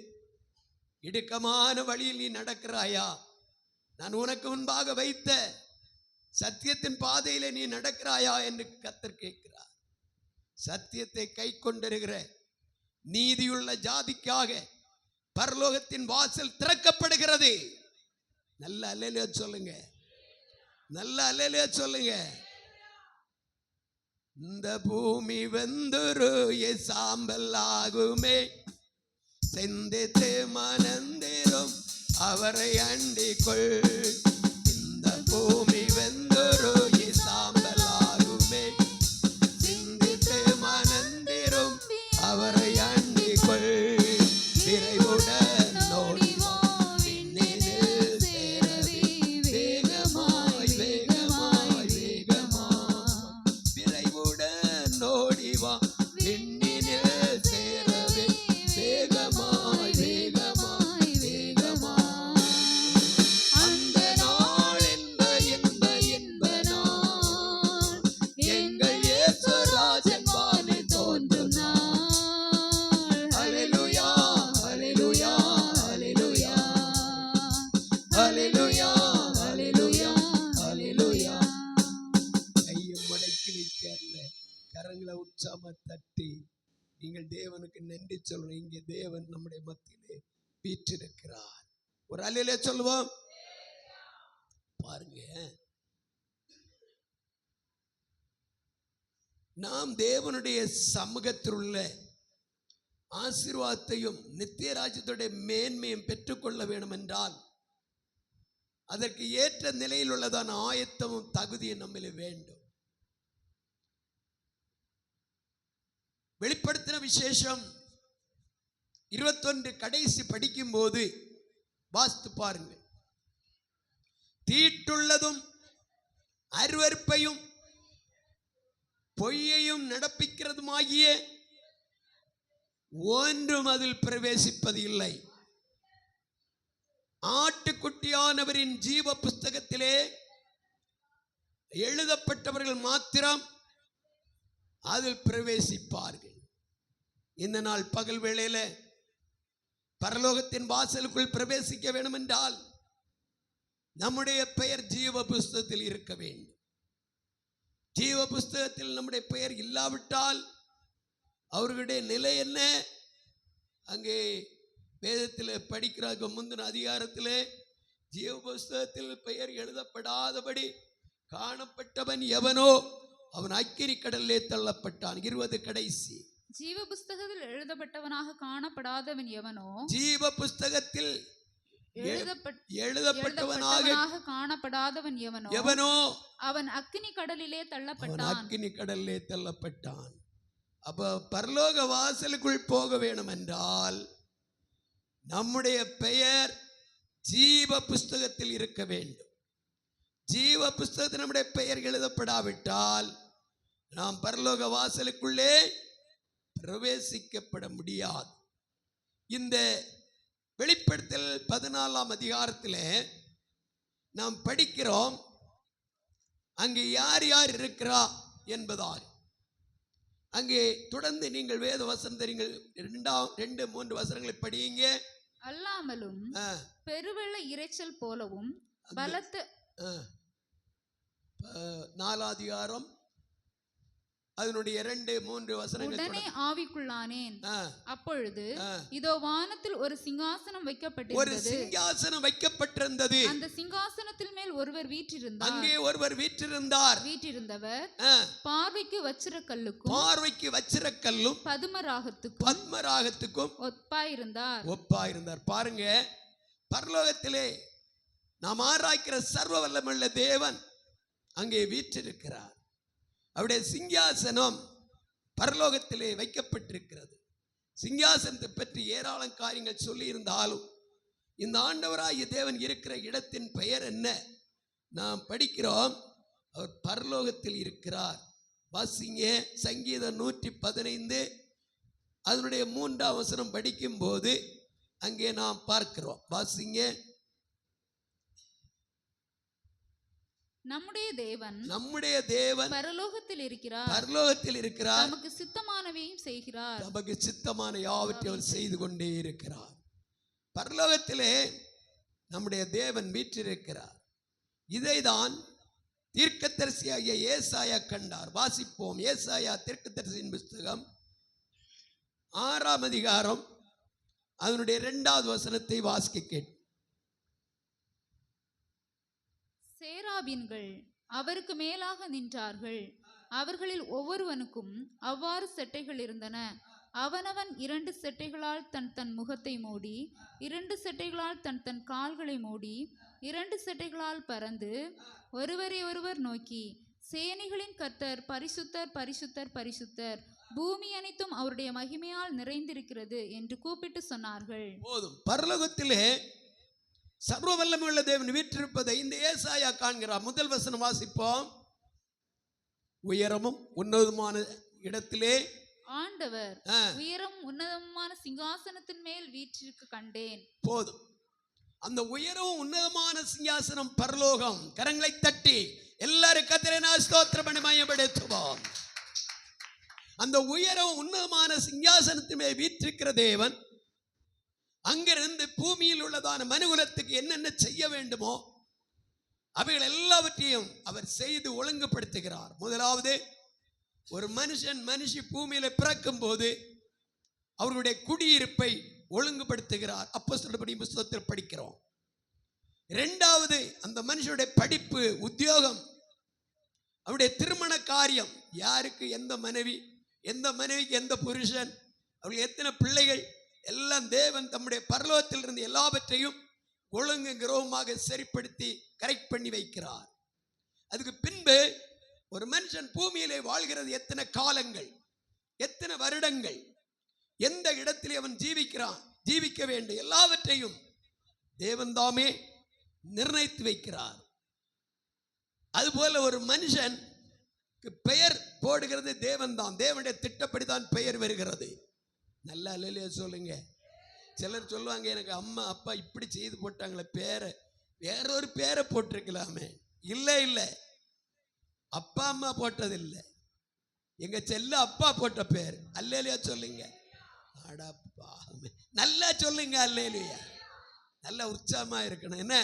இடுக்கமான வழியில் நீ நடக்கிறாயா? நான் உனக்கு முன்பாக வைத்த சத்தியத்தின் பாதையிலே நீ நடக்கிறாயா என்று கர்த்தர் கேட்கிறார். சத்தியத்தை கை கொண்டிருக்கிற நீதியுள்ள ஜாதிக்காக பரலோகத்தின் வாசல் திறக்கப்படுகிறது. நல்ல அல்லேலூயா சொல்லுங்க, நல்ல அல்லேலூயா சொல்லுங்க. இந்த பூமி வெந்துரு சாம்பல் ஆகுமே, சிந்தித்து மனந்திரும் அவரை அண்டிக்கொள். இந்த பூமி வெந்துரு சாம்பல் ஆகுமே, சிந்தித்து மனந்திரும் அவரை அண்டிக்கொள். விரைவுடன் ஓடிவா விண்ணினில் சேரவே, வேகமாய் வேகமாய் வேகமாய். விரைவுடன் ஓடிவா விண்ணினில் சேரவே, வேகமாய் வேகமாய் வேகமாய். அந்த நாள் என்ப என்ப என்ப நாள், எங்கள் இயேசு ராஜன் வானில் தோன்றும் நாள். ஹல்லேலூயா ஹல்லேலூயா ஹல்லேலூயா ஹல்லேலூயா ஹல்லேலூயா ஹல்லேலூயா. கையை மடக்கி வைக்கல, கரங்களை உற்சாகமா தட்டி நீங்கள் தேவனுக்கு நன்றி சொல்லணும். இங்கே தேவன் நம்முடைய மத்தியிலே வீற்றிருக்கிறார். ஒரு அல்லேலூயா சொல்லுவோம். பாருங்க, நாம் தேவனுடைய சமூகத்தில் உள்ள ஆசீர்வாதத்தையும் நித்திய ராஜ்யத்துடைய மேன்மையும் பெற்றுக்கொள்ள வேண்டும் என்றால் அதற்கு ஏற்ற நிலையில் உள்ளதான ஆயத்தமும் தகுதியும் நம்மிலே வேண்டும். வெளிப்படுத்தின விசேஷம் 21 கடைசி படிக்கும் போது வாசித்து பாருங்கள். தீட்டுள்ளதும் அருவருப்பையும் பொய்யையும் நடப்பிக்கிறதுமாகிய ஒன்றும் அதில் பிரவேசிப்பது இல்லை. ஆட்டுக்குட்டியானவரின் ஜீவ புஸ்தகத்திலே எழுதப்பட்டவர்கள் மாத்திரம் அதில் பிரவேசிப்பார்கள். இந்த நாள் பகல் வேளையில பரலோகத்தின் வாசலுக்குள் பிரவேசிக்க வேண்டும் என்றால் நம்முடைய பெயர் ஜீவ புஸ்தகத்தில் இருக்க வேண்டும். ஜீவ புஸ்தகத்தில் நம்முடைய பெயர் இல்லாவிட்டால் அவர்களுடைய நிலை என்ன? அங்கே வேதத்தில் படிக்கிறாங்க, முந்தின அதிகாரத்தில் ஜீவ புஸ்தகத்தில் பெயர் எழுதப்படாதபடி காணப்பட்டவன் எவனோ அவன் அக்கினி கடலிலே தள்ளப்பட்டான். 20 கடைசி. ஜீவ புஸ்தகத்தில் எழுதப்பட்டவனாக காணப்படாதவன் எவனோ, ஜீவ புஸ்தகத்தில் எழுதப்பட்டவனாக காணப்படாதவன் எவனோ அவன் அக்கினி கடலிலே தள்ளப்பட்டான். அக்கினி கடலிலே தள்ளப்பட்டான். அப்ப பரலோக வாசலுக்குள் போக வேண்டும் என்றால் நம்முடைய பெயர் ஜீவ புஸ்தகத்தில் இருக்க வேண்டும். ஜீவ புஸ்தகத்தில் நம்முடைய பெயர் எழுதப்படாவிட்டால் நாம் பரலோக வாசலுக்குள்ளே பிரவேசிக்கப்பட முடியாது. இந்த வெளிப்படுத்தல் 14ஆம் அதிகாரத்தில் நாம் படிக்கிறோம், அங்கே யார் யார் இருக்கிறா என்பதால். அங்கே தொடர்ந்து நீங்கள் வேத வசனத்தை நீங்கள் 2-3 வசனங்களை படியுங்க. அல்லாமலும் பெருவெள்ள இரைச்சல் போலவும் பலத்த 4 அதிகாரம் அதனுடைய 2-3 வசனங்கள். உடனே ஆவிக்குள்ளானேன். அப்பொழுது இதோ வானத்தில் ஒரு சிங்காசனம் வைக்கப்பட்டிருந்தது. அந்த சிங்காசனத்தில் மேல் ஒருவர் வீற்றிருந்தார். அங்கே ஒருவர் வீற்றிருந்தார். வீற்றிருந்தவர் பார்வைக்கு வச்சிரக்கல்லும் பத்மராகத்துக்கும் ஒப்பாயிருந்தார். பாருங்க, பரலோகத்திலே நாம் ஆராய்க்கிற சர்வ வல்லமையுள்ள தேவன் அங்கே வீற்றிருக்கிறார். அவருடைய சிங்காசனம் பரலோகத்திலே வைக்கப்பட்டிருக்கிறது. சிங்காசனத்தை பற்றி ஏராளம் காரியங்கள் சொல்லி இருந்தாலும் இந்த ஆண்டவராகிய தேவன் இருக்கிற இடத்தின் பெயர் என்ன? நாம் படிக்கிறோம், அவர் பரலோகத்தில் இருக்கிறார். வாசிங்க, சங்கீதம் 115 அதனுடைய 3ஆம் வசனம் படிக்கும் போது அங்கே நாம் பார்க்கிறோம். வாசிங்க. நம்முடைய தேவன் பரலோகத்தில் இருக்கிறார். நமக்கு சித்தமானவையும் செய்கிறார். நமக்கு சித்தமான யாவற்றையும் அவர் செய்து கொண்டே இருக்கிறார். பரலோகத்திலே நம்முடைய தேவன் வீற்றிருக்கிறார். இதைதான் தீர்க்கதரிசியாகிய ஏசாயா கண்டார். வாசிப்போம். ஏசாயா தீர்க்கதரிசியின் புஸ்தகம் 6ஆம் அதிகாரம் அதனுடைய 2வது வசனத்தை வாசிக்க கேட்டு. சேராபீன்கள் அவருக்கு மேலாக நின்றார்கள். அவர்களில் ஒவ்வொருவனுக்கும் அவ்வாறு செட்டைகள் இருந்தன. அவனவன் 2 செட்டைகளால் தன் தன் முகத்தை மூடி, 2 செட்டைகளால் தன் தன் கால்களை மூடி, 2 செட்டைகளால் பறந்து ஒருவரை ஒருவர் நோக்கி, சேனைகளின் கர்த்தர் பரிசுத்தர் பரிசுத்தர் பரிசுத்தர், பூமி அனைத்தும் அவருடைய மகிமையால் நிறைந்திருக்கிறது என்று கூப்பிட்டு சொன்னார்கள். போதும். பரலோகத்திலே சர்வ வல்லமையுள்ள தேவன் வீற்றிருப்பதை இந்த ஏசாயா காண்கிறார். முதல் வசனம் வாசிப்போம். உயரமும் உன்னதமான இடத்திலே ஆண்டவர் உயரம் உன்னதமான சிங்காசனத்தின் மேல் வீற்றிருக்க கண்டேன். போதும். அந்த உயரமும் உன்னதமான சிங்காசனம் பரலோகம். கரங்களை தட்டி எல்லாரும் கர்த்தரை ஸ்தோத்திரம் பண்ணி மகிமைப்படுத்துவோம். அந்த உயரமும் உன்னதமான சிங்காசனத்தின் மேல் வீற்றிருக்கிற தேவன் அங்கிருந்து பூமியில் உள்ளதான மனுகுலத்துக்கு என்னென்ன செய்ய வேண்டுமோ அவைகள் எல்லாவற்றையும் அவர் செய்து ஒழுங்குபடுத்துகிறார். முதலாவது, ஒரு மனுஷி பூமியில பிறக்கும் போது அவர்களுடைய குடியிருப்பை ஒழுங்குபடுத்துகிறார். அப்போஸ்தலர் புத்தகத்தில் படிக்கிறோம். 2வது, அந்த மனுஷனுடைய படிப்பு, உத்தியோகம், அவருடைய திருமண காரியம், யாருக்கு எந்த மனைவி, எந்த மனைவிக்கு எந்த புருஷன், அவர்கள் எத்தனை பிள்ளைகள், எல்லாம் தேவன் தம்முடைய பரலோகத்தில் இருந்து எல்லாவற்றையும் ஒழுங்கு கிரகமாக சரிப்படுத்தி கரெக்ட் பண்ணி வைக்கிறார். அதுக்கு பின்பு ஒரு மனுஷன் பூமியிலே வாழ்கிறது எத்தனை காலங்கள், எத்தனை வருடங்கள், எந்த இடத்திலே அவன் ஜீவிக்க வேண்டும், எல்லாவற்றையும் தேவன் தாமே நிர்ணயித்து வைக்கிறார். அதுபோல ஒரு மனுஷன் பெயர் போடுகிறது தேவன் தான். தேவனுடைய திட்டப்படி தான் பெயர் வருகிறது. நல்லா இல்லையா சொல்லுங்க. சிலர் சொல்லுவாங்க, எனக்கு அம்மா அப்பா இப்படி செய்து போட்டாங்களே, பேரை வேற ஒரு பேரை போட்டிருக்கலாமே. இல்லை இல்லை, அப்பா அம்மா போட்டது இல்லை, எங்க செல்ல அப்பா போட்ட பேர். அல்லேலியா சொல்லுங்க. அடப்பா, நல்லா சொல்லுங்க அல்லேலியா. நல்ல உற்சாகமா இருக்கணும். என்ன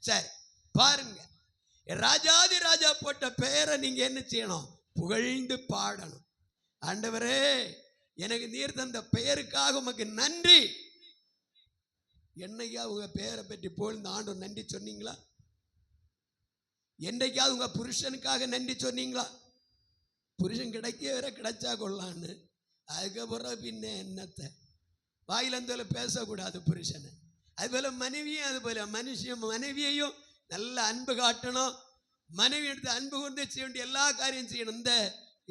சரி பாருங்க, ராஜாதி ராஜா போட்ட பெயரை நீங்க என்ன செய்யணும்? புகழ்ந்து பாடணும். ஆண்டவரே, எனக்கு நீர் தந்த பெயருக்காக உமக்கு நன்றி. என்னைக்கா உங்க பெயரை பற்றி புகழ்ந்து ஆண்டவர் நன்றி சொன்னீங்களா? என்னைக்காவது உங்க புருஷனுக்காக நன்றி சொன்னீங்களா? புருஷன் கிடைச்சா கொள்ளான்னு, அதுக்கப்புறம் பின்ன என்னத்தை வாயிலந்தோல பேசக்கூடாது புருஷனை. அதுபோல மனைவியும், அதுபோல மனைவியையும் நல்ல அன்பு காட்டணும். மனைவி எடுத்து அன்பு கொண்டு செய்ய வேண்டிய எல்லா காரியம் செய்யணும். இந்த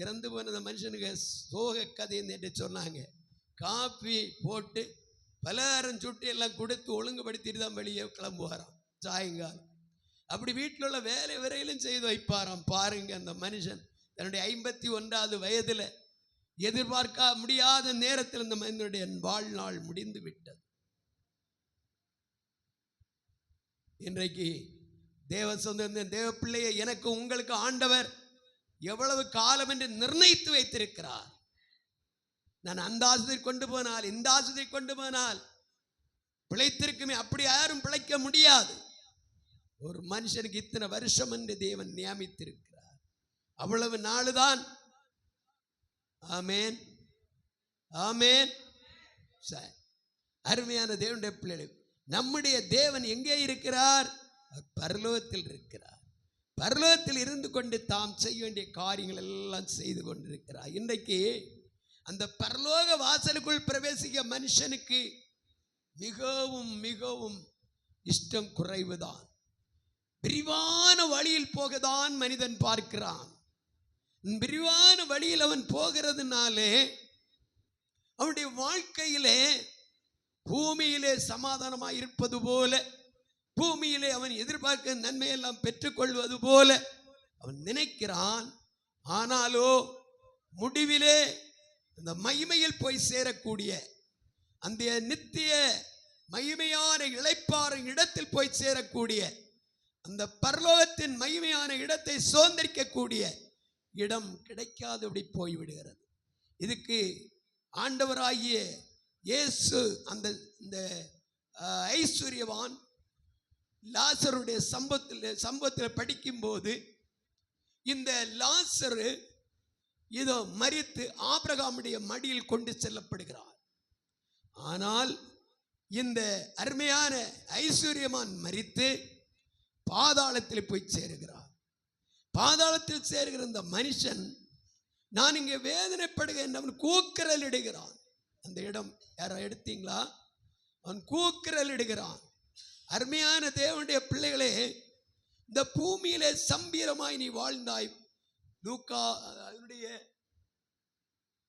இறந்து போன மனுஷனுக்கு சோக கதைன்னு என்று சொன்னாங்க. காப்பி போட்டு பலகாரம் சுட்டு எல்லாம் கொடுத்து ஒழுங்குபடுத்திட்டு தான் வெளியே கிளம்புவாராம் சாயங்காலம். அப்படி வீட்டில் உள்ள வேலை வரையிலும் செய்து வைப்பாராம். பாருங்க, அந்த மனுஷன் தன்னுடைய 51வது வயதில் எதிர்பார்க்க முடியாத நேரத்தில் இந்த மனிதனுடைய வாழ்நாள் முடிந்து விட்டது. இன்றைக்கு தேவ சொந்த தேவ பிள்ளையை எனக்கு உங்களுக்கு ஆண்டவர் எவ்வளவு காலம் என்று நிர்ணயித்து வைத்திருக்கிறார். நான் அந்த ஆசிரியர் கொண்டு போனால், இந்த ஆசிரியர் கொண்டு போனால் பிழைத்திருக்குமே, அப்படி யாரும் பிழைக்க முடியாது. ஒரு மனுஷனுக்கு இத்தனை வருஷம் என்று தேவன் நியமித்திருக்கிறார். அவ்வளவு நாளுதான். ஆமேன், ஆமேன். சரி, அருமையான தேவனுடைய பிள்ளைகள், நம்முடைய தேவன் எங்கே இருக்கிறார்? பரலோகத்தில் இருக்கிறார். பரலோகத்தில் இருந்து கொண்டு தாம் செய்ய வேண்டிய காரியங்கள் எல்லாம் செய்து கொண்டிருக்கிறார். இன்றைக்கு அந்த பரலோக வாசலுக்குள் பிரவேசிக்க மனுஷனுக்கு மிகவும் மிகவும் இஷ்டம் குறைவுதான். விரிவான வழியில் போகதான் மனிதன் பார்க்கிறான். விரிவான வழியில் அவன் போகிறதுனாலே அவனுடைய வாழ்க்கையிலே பூமியிலே சமாதானமாக இருப்பது போல, பூமியிலே அவன் எதிர்பார்க்க நன்மையெல்லாம் பெற்றுக்கொள்வது போல அவன் நினைக்கிறான். ஆனாலோ முடிவிலே அந்த மகிமையில் போய் சேரக்கூடிய, அந்த நித்திய மகிமையான இளைப்பாற இடத்தில் போய் சேரக்கூடிய, அந்த பரலோகத்தின் மகிமையான இடத்தை சுதந்திரிக்கக்கூடிய இடம் கிடைக்காதபடி போய்விடுகிறது. இதுக்கு ஆண்டவராகிய இயேசு இந்த ஐஸ்வர்யவான் லாசருடைய சம்பவத்தில் படிக்கும்போது, இந்த லாசரு இதோ மரித்து ஆபிரகாமுடைய மடியில் கொண்டு செல்லப்படுகிறார். ஆனால் இந்த அருமையான ஐஸ்வர்யமான் மரித்து பாதாளத்தில் போய் சேருகிறார். பாதாளத்தில் சேருகிற இந்த மனுஷன், நான் இங்கே வேதனைப்படுகிறேன், அவன் கூக்குரல் இடுகிறான். அந்த இடம் யாரோ எடுத்தீங்களா? அவன் கூக்குரல் இடுகிறான். அருமையான தேவனுடைய பிள்ளைகளே, இந்த பூமியிலே சம்பீரமாய் நீ வாழ்ந்தாய்.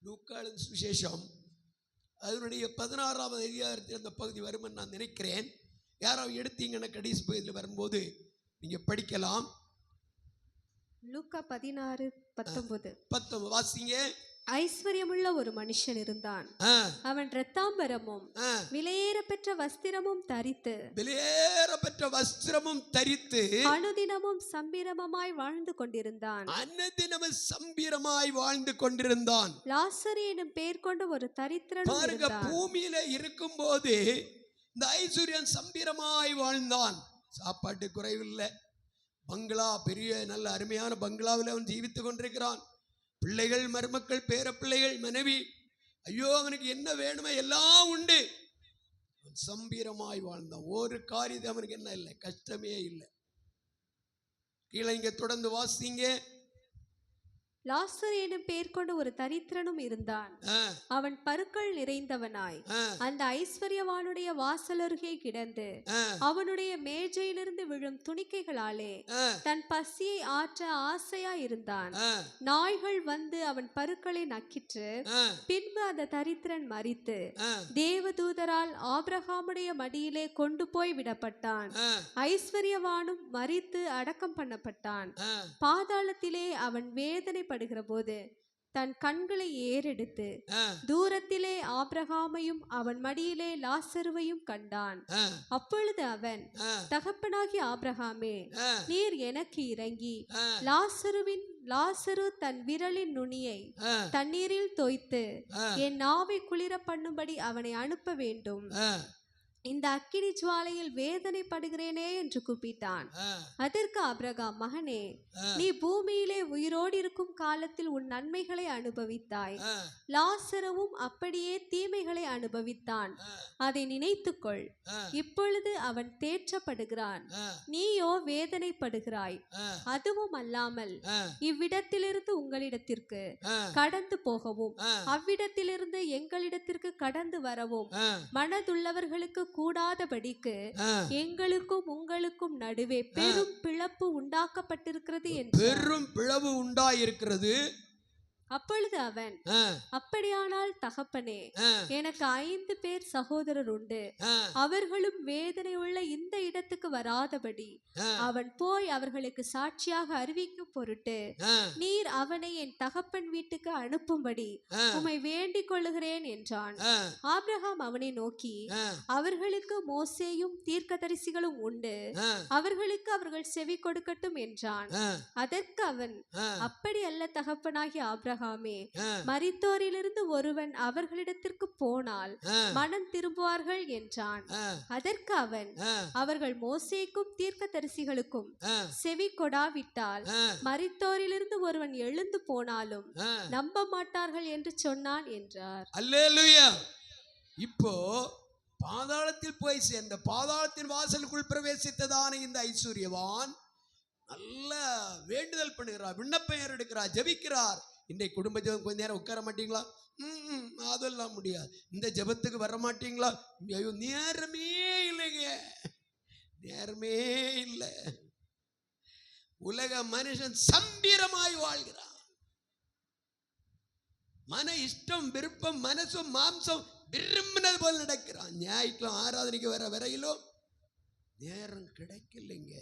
லூக்காவின் சுவிசேஷம் அதனுடைய 16ஆவது அதிகாரத்தில் அந்த பகுதி வரும்னு நான் நினைக்கிறேன். யாராவது எடுத்தீங்கன்னா கடைசி பகுதியில் வரும்போது நீங்க படிக்கலாம். லூக்கா 16:19 வாசிங்க. ஐஸ்வர்யமுள்ள ஒரு மனுஷன் இருந்தான். அவன் இரத்தாம்பரமும் விலையேற பெற்ற வஸ்திரமும் தரித்து அனுதினமும் சம்பீரமாய் வாழ்ந்து கொண்டிருந்தான். லாசரு எனும் பெயர் கொண்ட ஒரு தரித்திரன் இருந்தான். பூமியில இருக்கும் போது இந்த ஐஸ்வர்யன் சம்பீரமாய் வாழ்ந்தான். சாப்பாட்டு குறைவில்லை, பங்களா, பெரிய நல்ல அருமையான பங்களாவில் அவன் ஜீவித்துக் கொண்டிருக்கிறான். பிள்ளைகள், மருமக்கள், பேர பிள்ளைகள், மனைவி, ஐயோ அவனுக்கு என்ன வேணுமோ எல்லாம் உண்டு. சம்பீரமாய் வாழ்ந்தான். ஒரு காரியம் அவனுக்கு என்ன இல்லை, கஷ்டமே இல்லை. கீழே இங்க தொடர்ந்து வாசிங்க. லாசரு எனும் பெயர் கொண்ட ஒரு தரித்திரனும் இருந்தான். அவன் பருக்கள் நிறைந்தவனாய் அந்த ஐஸ்வர்யவானுடைய வாசலருகே கிடந்து அவனுடைய மேஜையிலிருந்து விழும் துணிக்கைகளாலே தன் பசியை ஆற்ற ஆசையா இருந்தான். நாய்கள் வந்து அவன் பருக்களை நக்கிற்று. பின்பு அந்த தரித்திரன் மரித்து தேவதூதரால் ஆபிரகாமுடைய மடியிலே கொண்டு போய் விடப்பட்டான். ஐஸ்வர்யவானும் மரித்து அடக்கம் பண்ணப்பட்டான். பாதாளத்திலே அவன் வேதனை போது தன் கண்களை ஏறெடுத்து தூரத்திலே ஆபிரகாமையும் அவன் மடியிலே லாசருவையும் கண்டான். அப்பொழுது அவன், தகப்பனாகி ஆபிரகாமே, நீர் எனக்கு இறங்கி லாசரு தன் விரலின் நுனியை தண்ணீரில் தோய்த்து என் நாவை குளிர பண்ணும்படி அவனை அனுப்ப வேண்டும். இந்த அக்கினி ஜுவாலையில் வேதனைப்படுகிறேனே என்று கூப்பிட்டான். அதற்கு ஆபிரகாம், மகனே, நீ பூமியிலே உயிரோடு இருக்கும் காலத்தில் உன் நன்மைகளை அனுபவித்தாய். லாசருவும் அப்படியே தீமைகளை அனுபவித்தான். அதை நினைத்துக்கொள். இப்பொழுது அவன் தேற்றப்படுகிறான், நீயோ வேதனைப்படுகிறாய். அதுவும் அல்லாமல் இவ்விடத்திலிருந்து உங்களிடத்திற்கு கடந்து போகவும் அவ்விடத்திலிருந்து எங்களிடத்திற்கு கடந்து வரவும் மனதுள்ளவர்களுக்கு கூடாதபடிக்கு எங்களுக்கும் உங்களுக்கும் நடுவே பெரும் பிளப்பு உண்டாக்கப்பட்டிருக்கிறது என்று. பெரும் பிளவு உண்டாயிருக்கிறது. அப்பொழுது அவன், அப்படியானால் தகப்பனே, எனக்கு 5 பேர் சகோதரர் உண்டு. அவர்களும் வேதனை உள்ள இந்த இடத்துக்கு வராதபடி அவன் போய் அவர்களுக்கு சாட்சியாக அறிவிக்கும் பொருட்டு நீர் அவனை என் தகப்பன் வீட்டுக்கு அனுப்பும்படி உம்மை வேண்டிக் கொள்ளுகிறேன் என்றான். ஆபிரகாம் அவனை நோக்கி, அவர்களுக்கு மோசேயும் தீர்க்கதரிசிகளும் உண்டு, அவர்களுக்கு அவர்கள் செவி கொடுக்கட்டும் என்றான். அதற்கு அவன், அப்படி அல்ல தகப்பனாகி ஆபிரகாம், மரித்தோரிலிருந்து ஒருவன் அவர்களிடத்திற்கு போனால் மனம் திரும்புவார்கள் என்றான். அதற்கு அவன், அவர்கள் மோசேக்கும் தீர்க்கதரிசிகளுக்கும் செவி கொடாவிட்டால் மரித்தோரிலிருந்து ஒருவன் எழுந்து போனாலும் நம்ப மாட்டார்கள் என்று சொன்னான் என்றார். அல்லேலூயா. இப்போ பாதாளத்தில் போய் சேர்ந்த, பாதாளத்தின் வாசலுக்குள் பிரவேசித்ததான இந்த ஐஸ்வர்யவான் நல்ல வேண்டுதல் பண்ணுகிறார், விண்ணப்பம் எடுக்கிறார், ஜெபிக்கிறார். இன்றைக்கு குடும்ப ஜெபம் கொஞ்ச நேரம் உட்கார மாட்டீங்களா? அதெல்லாம் முடியாது. இந்த ஜெபத்துக்கு வர மாட்டீங்களா? ஐயோ நேரமே இல்லைங்க, நேரமே இல்லை. உலக மனுஷன் சம்பீரமாய் வாழ்கிறான். மன இஷ்டம், விருப்பம், மனசும் மாம்சம் விரும்பினது போல் நடக்கிறான். ஞாயிற்றுக்கிழமை ஆராதனைக்கு வர வரையிலும் நேரம் கிடைக்கலைங்க.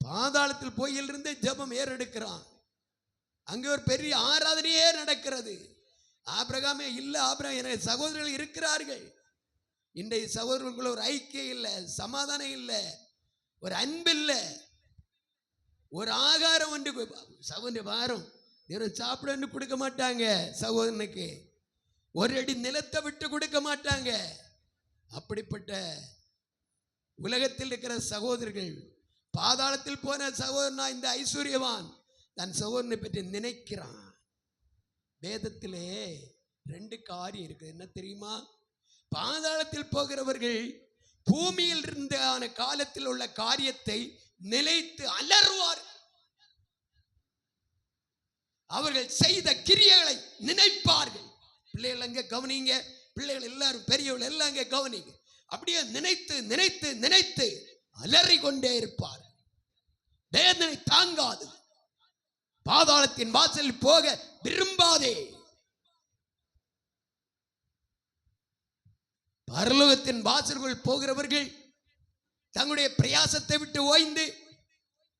பாதாளத்தில் போயிலிருந்து ஜெபம் ஏறெடுக்கிறான். அங்கே ஒரு பெரிய ஆராதனையே நடக்கிறது. ஆபிரகாமே இல்லை, ஆபிரகாம் எனக்கு சகோதரர்கள் இருக்கிறார்கள். இன்றைய சகோதரர்களுக்குள்ள ஒரு ஐக்கியம் இல்லை, சமாதானம் இல்லை, ஒரு அன்பு இல்லை, ஒரு ஆகாரம் ஒன்று. சகோதரன் வாரம் நேரம் சாப்பிட கொடுக்க மாட்டாங்க சகோதரனுக்கு, ஒரு அடி நிலத்தை விட்டு கொடுக்க மாட்டாங்க. அப்படிப்பட்ட உலகத்தில் இருக்கிற சகோதரர்கள், பாதாளத்தில் போன சகோதரனா இந்த ஐஸ்வர்யவான் தன் சகோதரனை பற்றி நினைக்கிறான். வேதத்திலே 2 காரியம் இருக்குது. என்ன தெரியுமா? பாதாளத்தில் போகிறவர்கள் பூமியில் இருந்த காலத்தில் உள்ள காரியத்தை நினைத்து அலறுவார். அவர்கள் செய்த கிரியைகளை நினைப்பார்கள். பிள்ளைகள் அங்க கவனிங்க, பிள்ளைகள் எல்லாரும் பெரியவர்கள் எல்லாம் அங்க கவனிங்க. அப்படியே நினைத்து நினைத்து நினைத்து அலறி கொண்டே இருப்பார். வேதனை தாங்காது. பாதாளத்தின் வாசல் போக விரும்பாதே. பரலோகத்தின் வாசல்கள் போகிறவர்கள் தங்களுடைய பிரயாசத்தை விட்டு ஓய்ந்து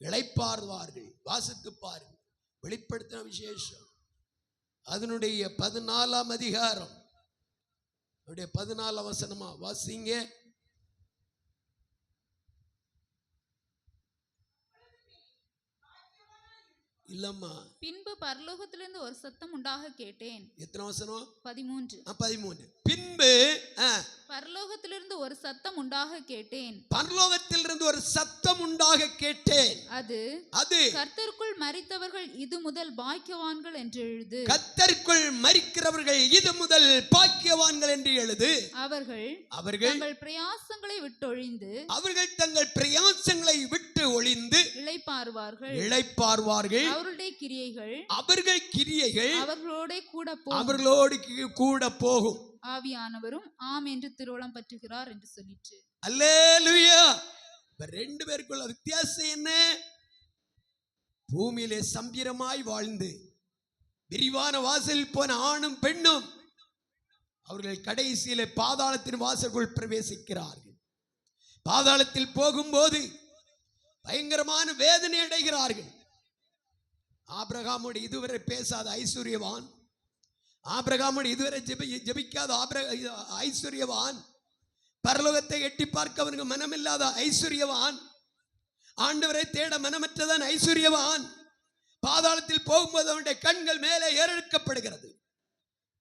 இளைப்பாறுவார்கள். வாசித்து பாருங்கள், வெளிப்படுத்தின விசேஷம் அதனுடைய 14ஆம் அதிகாரம் 14ஆம் வசனமா வாசிங்க. இல்லம்மா, பின்பு பரலோகத்திலிருந்து ஒரு சத்தம் உண்டாக கேட்டேன். எத்தனை வசனம்? 13. 13. பின்பு பரலோகத்திலிருந்து ஒரு சத்தம் உண்டாக கேட்டேன். பரலோகத்திலிருந்து ஒரு சத்தம் உண்டாக கேட்டேன். அது கர்த்தருக்குள் மரித்தவர்கள் இது முதல் பாக்கியவான்கள் என்று எழுது. கர்த்தருக்குள் மரிக்கிறவர்கள் இது முதல் பாக்கியவான்கள் என்று எழுது. அவர்கள் தங்கள் பிரயாசங்களை விட்டொழிந்து இளைப்பாறுவார்கள். அவர்கள் கிரியைகள் அவர்களோடு கூட போகும். ஆவியானவரும் ஆம் என்று திருவுளம் பற்றுகிறார் என்று சொல்லிற்று. அல்லேலூயா. ரெண்டு பேருக்குள்ள வித்தியாசம் என்ன? பூமியிலே சம்பீரமாய் வாழ்ந்து விரிவான வாசலில் போன ஆணும் பெண்ணும் அவர்கள் கடைசியிலே பாதாளத்தின் வாசலுக்குள் பிரவேசிக்கிறார்கள். பாதாளத்தில் போகும்போது பயங்கரமான வேதனை அடைகிறார்கள். ஆபிரகாமோடு இதுவரை பேசாத ஐஸ்வர்யவான், ஆபிரகாமோடு இதுவரை ஜெபிக்காத ஐஸ்வர்யவான், பரலோகத்தை எட்டி பார்க்க அவனுக்கு மனமில்லாத ஐஸ்வர்யவான், ஆண்டவரை தேட மனமற்றதான் ஐஸ்வர்யவான், பாதாளத்தில் போகும்போது அவனுடைய கண்கள் மேலே ஏறெடுக்கப்படுகிறது.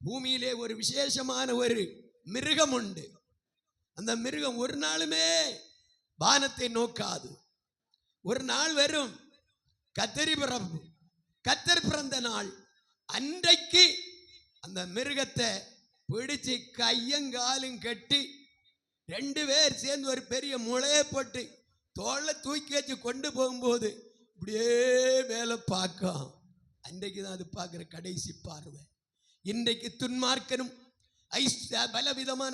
பூமியிலே ஒரு விசேஷமான ஒரு மிருகம் உண்டு. அந்த மிருகம் ஒரு நாளுமே வானத்தை நோக்காது. ஒரு நாள் வரும், கர்த்தர் பிறந்த நாள் அன்றைக்கு அந்த மிருகத்தை பிடிச்சு கையங்காலும் கட்டி 2 பேர் சேர்ந்து ஒரு பெரிய முளையை போட்டு தோளை தூக்கி வச்சு கொண்டு போகும்போது இப்படியே மேலே பார்க்கும். அன்றைக்கு தான் அது பார்க்குற கடைசி பார்வை. இன்றைக்கு துன்மார்க்கனும் பலவிதமான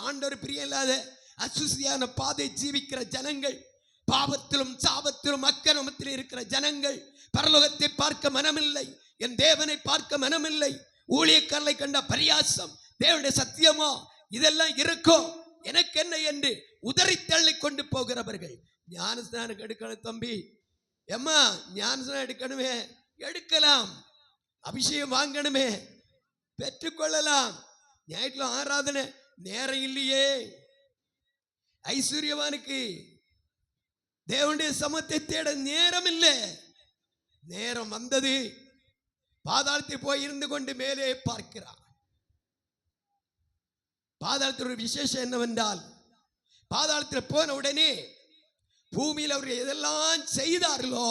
ஆண்டவர் பிரியம் இல்லாத அசுசியான பாதை ஜீவிக்கிற ஜனங்கள், பாவத்திலும் சாபத்திலும் அக்கிரமத்திலும் இருக்கிற ஜனங்கள், பரலோகத்தை பார்க்க மனமில்லை, என் தேவனை பார்க்க மனமில்லை, ஊழியக்காரரை கண்ட பரியாசம், தேவனுடைய சத்தியமா இதெல்லாம் இருக்கும் எனக்கு என்ன என்று உதறி தள்ளி கொண்டு போகிறவர்கள். ஞானஸ்நானம் எடுக்கணும் தம்பி, எம்மா ஞானஸ்நானம் எடுக்கணுமே, எடுக்கலாம். அபிஷேகம் வாங்கணுமே, பெற்றுக்கொள்ளலாம். ஞாயிற்றுல ஆராதனை நேரம் இல்லையே. ஐஸ்வர்யவானுக்கு தேவனுடைய சமத்தை தேட நேரம் இல்லை. நேரம் வந்தது, பாதாளத்தில் போய் இருந்து கொண்டு மேலே பார்க்கிறார். பாதாளத்தில் ஒரு விசேஷம் என்னவென்றால், பாதாளத்தில் போன உடனே பூமியில் அவர்கள் எதெல்லாம் செய்தார்களோ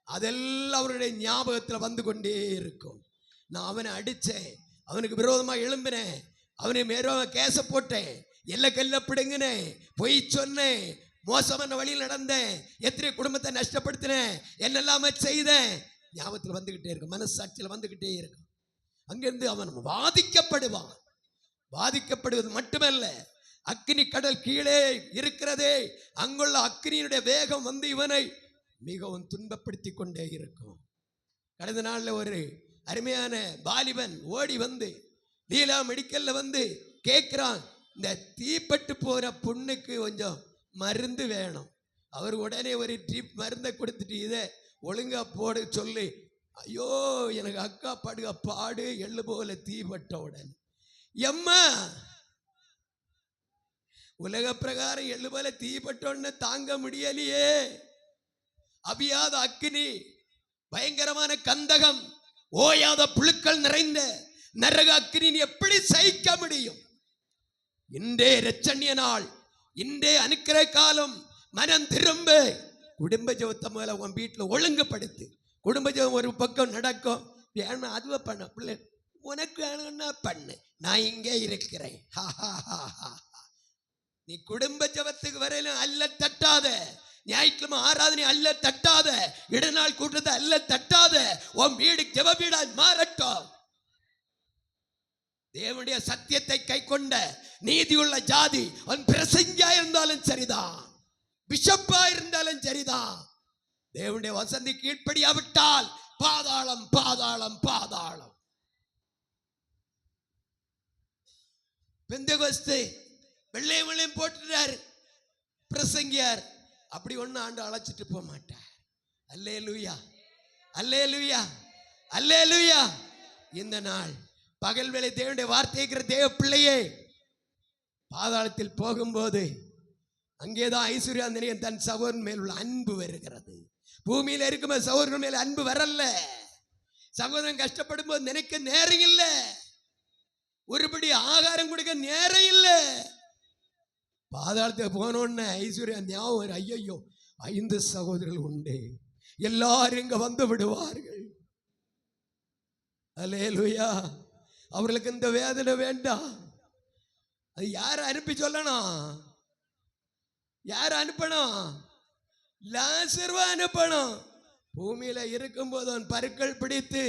அதெல்லாம் அவருடைய ஞாபகத்தில் வந்து கொண்டே இருக்கும். நான் அவனை அடித்தேன், அவனுக்கு விரோதமாக எழும்பினேன், அவனை மேலாக கேச போட்டேன், எல்லை கல்ல பிடுங்கினேன், பொய் சொன்னேன், மோசமான வழியில் நடந்தேன், எத்தனை குடும்பத்தை நஷ்டப்படுத்தினேன், என்னெல்லாம செய்தேன். ஞாபகத்தில் வந்துகிட்டே இருக்கும், மனசாட்சியில் வந்துகிட்டே இருக்கும். அங்கிருந்து அவன் வாதிக்கப்படுவான். வாதிக்கப்படுவது மட்டுமல்ல, அக்கினி கடல் கீழே இருக்கிறதே, அங்குள்ள அக்கினியுடைய வேகம் வந்து இவனை மிகவும் துன்பப்படுத்தி கொண்டே இருக்கும். கடந்த நாளில் ஒரு அருமையான வாலிபன் ஓடி வந்து லீலா மெடிக்கல்ல வந்து கேட்கிறான், இந்த தீப்பட்டு போற புண்ணுக்கு கொஞ்சம் மருந்து வேணும். அவர் உடனே ஒரு ட்ரிப் மருந்தை கொடுத்துட்டு இதை ஒழுங்கா போடு சொல்லி, ஐயோ எனக்கு அக்கா படுக பாடு, எள்ளு போல தீப்பட்ட உடனே, எம்மா உலக பிரகாரம் எள்ளு போல தீப்பட்ட உடனே தாங்க முடியலையே. அபியாத அக்கினி, பயங்கரமான கந்தகம், ஓயாத புழுக்கள் நிறைந்த நரக அக்கினி எப்படி சகிக்க முடியும்? இன்றே இரட்சணிய நாள், இன்றே அனுக்கிற காலம், மனம் திரும்ப. குடும்ப ஜெபத்தை மேல உன் வீட்டில் ஒழுங்குபடுத்து. குடும்ப ஜெபம் ஒரு பக்கம் நடக்கும், வேணும் அதுவை பண்ண பிள்ளை உனக்கு வேணும்னா பண்ணு, நான் இங்கே இருக்கிறேன். நீ குடும்ப ஜபத்துக்கு வரையிலும் அல்ல தட்டாத, ஞாயிற்றுக்கிழமை ஆராதனை அல்ல தட்டாத, இடநாள் கூட்டத்தை அல்ல தட்டாத. உன் வீடு ஜப வீடாய் மாறட்டும். தேவனுடைய சத்தியத்தை கை கொண்ட நீதியுள்ள ஜாதி, அவன் பிரசங்கியா இருந்தாலும் சரிதான், பிஷப்பா இருந்தாலும் சரிதான், தேவனுடைய வசந்தி கீழ்ப்படியாவிட்டால் பாதாளம் பாதாளம் பாதாளம். பெந்தெகோஸ்தே வெள்ளை வெள்ளையும் போட்டுட்டாரு பிரசங்கியார், அப்படி ஒண்ணு ஆண்டு அழைச்சிட்டு போக மாட்டார். அல்லேலூயா அல்லேலூயா அல்லேலூயா. இந்த நாள் பகல் வேளை தேவனுடைய வார்த்தைக்கிற தேவ பிள்ளையே, பாதாளத்தில் போகும்போது அங்கேதான் ஐஸ்வர்யாந்தனியன் தன் சகோதரன் மேல் உள்ள அன்பு வருகிறது. பூமியில இருக்கும்போது சகோதரன் மேல அன்பு வரல. சகோதரன் கஷ்டப்படும் போது நினைக்க நேரம் இல்லை, ஒருபடி ஆகாரம் கொடுக்க நேரம் இல்லை. பாதாளத்தை போனோன்னு ஐஸ்வர்யா ஞாபகம், ஐயோ 5 சகோதரர்கள் உண்டு, எல்லாரும் இங்க வந்து விடுவார்கள். அல்லேலூயா. அவர்களுக்கு இந்த வேதனை வேண்டாம். அது யார அனுப்பி சொல்லணும்? யார அனுப்பணும்? லாசருவா அனுப்பணும். பூமியில இருக்கும்போது அவன் பருக்கள் பிடித்து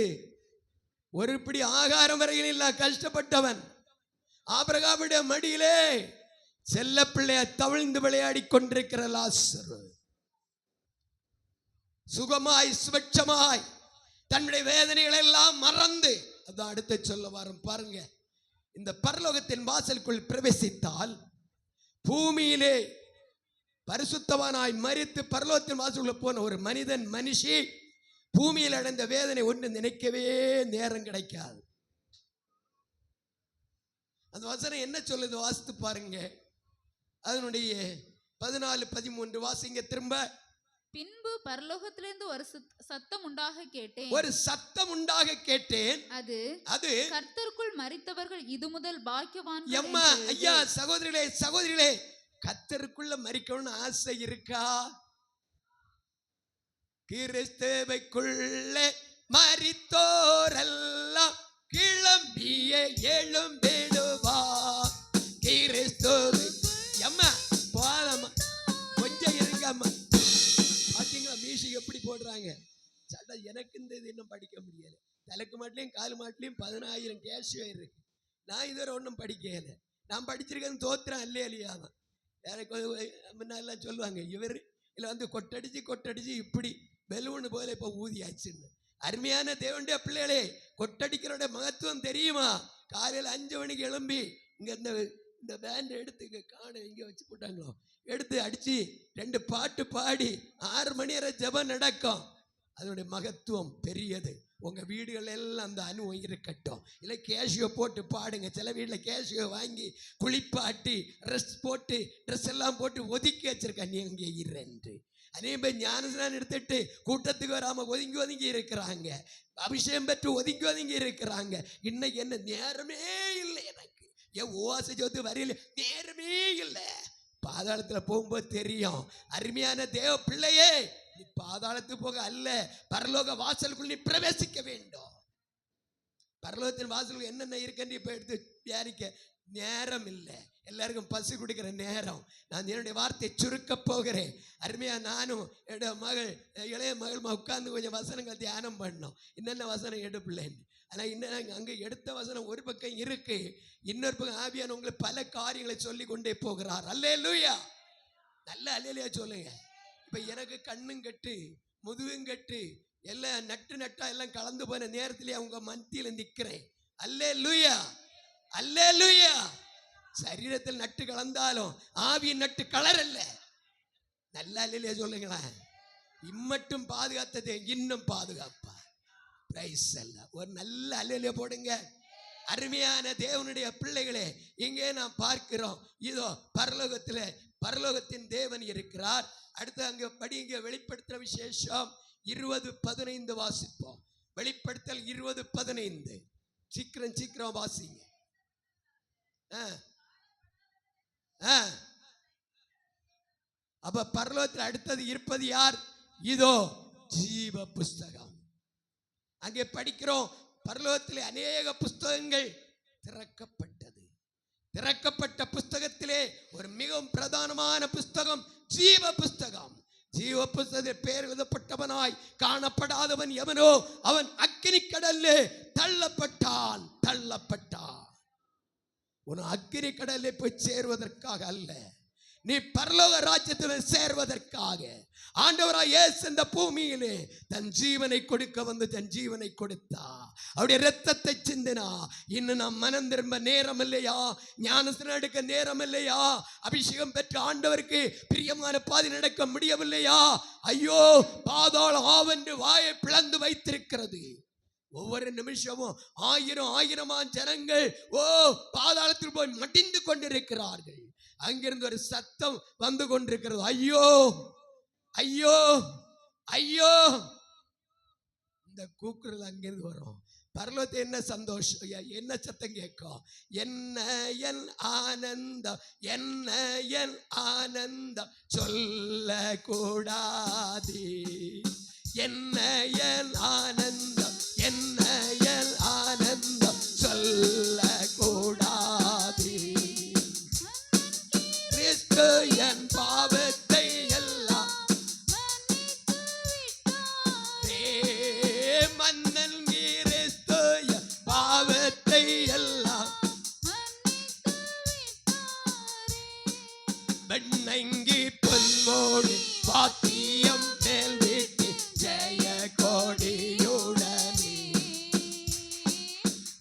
ஒரு பிடி ஆகாரம் வரையில் இல்ல கஷ்டப்பட்டவன். ஆபிரகாமுடைய மடியிலே செல்ல பிள்ளைய தவிழ்ந்து விளையாடி கொண்டிருக்கிற லாசரு சுகமாய் சுபட்சமாய் தன்னுடைய வேதனைகளை எல்லாம் மறந்து, அதான் அடுத்து சொல்ல வரும் பாருங்க, இந்த பரலோகத்தின் வாசலுக்குள் பிரவேசித்தால் பூமியிலே பரிசுத்தவானாய் மரித்து பரலோகத்தின் வாசலுக்குள்ள போன ஒரு மனிதன் மனுஷி பூமியில் அடைந்த வேதனை ஒன்று நினைக்கவே நேரம் கிடைக்காது. அந்த வசனம் என்ன சொல்லுது வாசித்து பாருங்க. அதனுடைய 14-13 வாசிங்க திரும்ப. பின்பு பரலோகத்திலிருந்து ஒரு சத்தம் உண்டாக கேட்டேன். ஒரு சத்தம் உண்டாக கேட்டேன். அது கர்த்தருக்குள் மரித்தவர்கள் இது முதல் பாக்கியவான். அம்மா ஐயா சகோதரிகளே சகோதரிகளே, கர்த்தருக்குள்ள மரிக்கணும்னு ஆசை இருக்கா? கிறிஸ்துவுக்குள்ளே மரித்தோரெல்லாம் கிளம்பிய எழும்பிடுவா. கிறிஸ்துவை அம்மா போதம்மா, கொஞ்சம் இருங்க அம்மா. பாத்தீங்களா மியூசிக் எப்படி போடுறாங்க? சட்டா எனக்கு இந்த இது இன்னும் படிக்க முடியல. தலைக்கு மாட்டிலையும் கால் மாட்டிலையும் 10,000 கேஷியோ இருக்கு. நான் இதுவரை ஒன்றும் படிக்கல. நான் படிச்சிருக்கேன்னு தோத்துறேன் இல்லையா தான். எனக்கு முன்னெல்லாம் சொல்லுவாங்க, இவர் இல்லை வந்து கொட்டடிச்சு இப்படி பெலூன் போல இப்போ ஊதியாச்சுன்னு. அருமையான தேவனுடைய பிள்ளைகளே, கொட்டடிக்கிறோட மகத்துவம் தெரியுமா? காலையில் 5 மணிக்கு எழும்பி இங்க இந்த பேண்டை எடுத்து இங்கே காண இங்கே வச்சு போட்டாங்களோ, எடுத்து அடிச்சு 2 பாட்டு பாடி 6 மணி வரை ஜெபம் நடக்கும். அதனுடைய மகத்துவம் பெரியது. உங்க வீடுகள் எல்லாம் அந்த அனுபவம் இருக்கட்டும். இல்லை கேஷியோ போட்டு பாடுங்க. சில வீட்டில் கேஷியோ வாங்கி குளிப்பாட்டி ட்ரெஸ் போட்டு ட்ரெஸ் எல்லாம் போட்டு ஒதுக்கி வச்சிருக்க, நீ அங்கே இரண்டு. அதே மாதிரி ஞானஸ்நானம் எடுத்துட்டு கூட்டத்துக்கு வராம ஒதுங்கி இருக்கிறாங்க. அபிஷேகம் பெற்று ஒதுங்கி இருக்கிறாங்க. இன்னைக்கு என்ன நேரமே இல்லை எனக்கு, என் ஓசை ஜோத்து வரையில நேரமே இல்லை. பாதாளத்துல போகும்போது தெரியும். அருமையான தேவ பிள்ளையே, நீ பாதாளத்துக்கு போக அல்ல, பரலோக வாசலுக்குள் நீ பிரவேசிக்க வேண்டும். பரலோகத்தின் வாசலுக்கு என்னென்ன இருக்குன்னு இப்ப எடுத்து விசாரிக்க நேரம் இல்லை. எல்லாருக்கும் பசி கொடுக்கிற நேரம். நான் என்னுடைய வார்த்தையை சுருக்க போகிறேன். அருமையா நானும் என்னுடைய மகள் இளைய மகள் உட்கார்ந்து கொஞ்சம் வசனங்கள் தியானம் பண்ணோம். என்னென்ன வசனம் எடுப்பில்லைன்னு. ஆனால் இன்னும் அங்கே எடுத்த வசனம் ஒரு பக்கம் இருக்கு, இன்னொரு பக்கம் ஆவியான உங்களுக்கு பல காரியங்களை சொல்லி கொண்டே போகிறார். அல்லேலூயா, நல்ல அல்லேலூயா சொல்லுங்க. இப்போ எனக்கு கண்ணும் கட்டு முதுகும் கட்டு எல்லாம் நட்டா எல்லாம் கலந்து போன நேரத்திலே அவங்க மத்தியில் நிற்கிறேன். அல்லேலூயா அல்லேலூயா. சரீரத்தில் நட்டு கலந்தாலும் ஆவியின் நட்டு கலரல்ல. நல்ல அல்லேலூயா சொல்லுங்களேன். இம்மட்டும் பாதுகாத்தது இன்னும் பாதுகாப்பா. பிரைஸ் அல்ல. ஒரு நல்ல அல்லேலூயா போடுங்க. அருமையான தேவனுடைய பிள்ளைகளே, இங்கே நாம் பார்க்கிறோம், இதோ பரலோகத்தின் தேவன் இருக்கிறார். அடுத்து அங்க படிங்க, வெளிப்படுத்துற விசேஷம் 20:15 வாசிப்போம். வெளிப்படுத்தல் 20:15. சீக்கிரம் வாசிங்க. அப்ப பரலோகத்தில் அடுத்தது இருப்பது யார்? இதோ ஜீவ புஸ்தகம். அங்கே படிக்கிறோம், பரலோகத்திலே அநேக புஸ்தகங்கள் திறக்கப்பட்டது. திறக்கப்பட்ட புஸ்தகத்திலே ஒரு மிகவும் பிரதானமான புஸ்தகம் ஜீவ புஸ்தகம். ஜீவ புஸ்தகத்தில் பெயர் எழுதப்பட்டவனாய் காணப்படாதவன் எவனோ அவன் அக்கினி கடல்லே தள்ளப்பட்டான். உன் அக்கினி கடல்லே போய் சேருவதற்காக அல்ல, நீ பரலோக ராஜ்யத்தில் சேர்வதற்காக ஆண்டவராய் இயேசு இந்த பூமியிலே தன் ஜீவனை கொடுக்க வந்து தன் ஜீவனை கொடுத்தா, அவருடைய இரத்தத்தை சிந்தினா. இன்னும் நாம் மனம் திரும்ப நேரம் இல்லையா? ஞானஸ்நானம் எடுக்க நேரம் இல்லையா? அபிஷேகம் பெற்ற ஆண்டவருக்கு பிரியமான பாதை நடக்க முடியவில்லையா? ஐயோ, பாதாளம் ஆவென்று வாயை பிளந்து வைத்திருக்கிறது. ஒவ்வொரு நிமிஷமும் ஆயிரமா ஜனங்கள் பாதாளத்தில் போய் மடிந்து கொண்டிருக்கிறார்கள். அங்கிருந்து ஒரு சத்தம் வந்து கொண்டிருக்கிறது, ஐயோ ஐயோ ஐயோ. இந்த கூக்குரல் அங்கிருந்து வரும். பரலோகத்தை என்ன சந்தோஷம், என்ன சத்தம் கேட்கும்? என்ன என் ஆனந்தம், என்ன என் ஆனந்தம் சொல்ல கூடாது. என்ன என் ஆனந்தம், என்ன என் ஆனந்தம் சொல்ல கூடாது. கிறிஸ்து என் பாவத்தை எல்லாம் மன்னன், கிறிஸ்து என் பாவத்தை எல்லாம் வெண்ணங்கி பொன்மோடு பாத்தியம் மேல் வீட்டி ஜெய கோடியுடனே.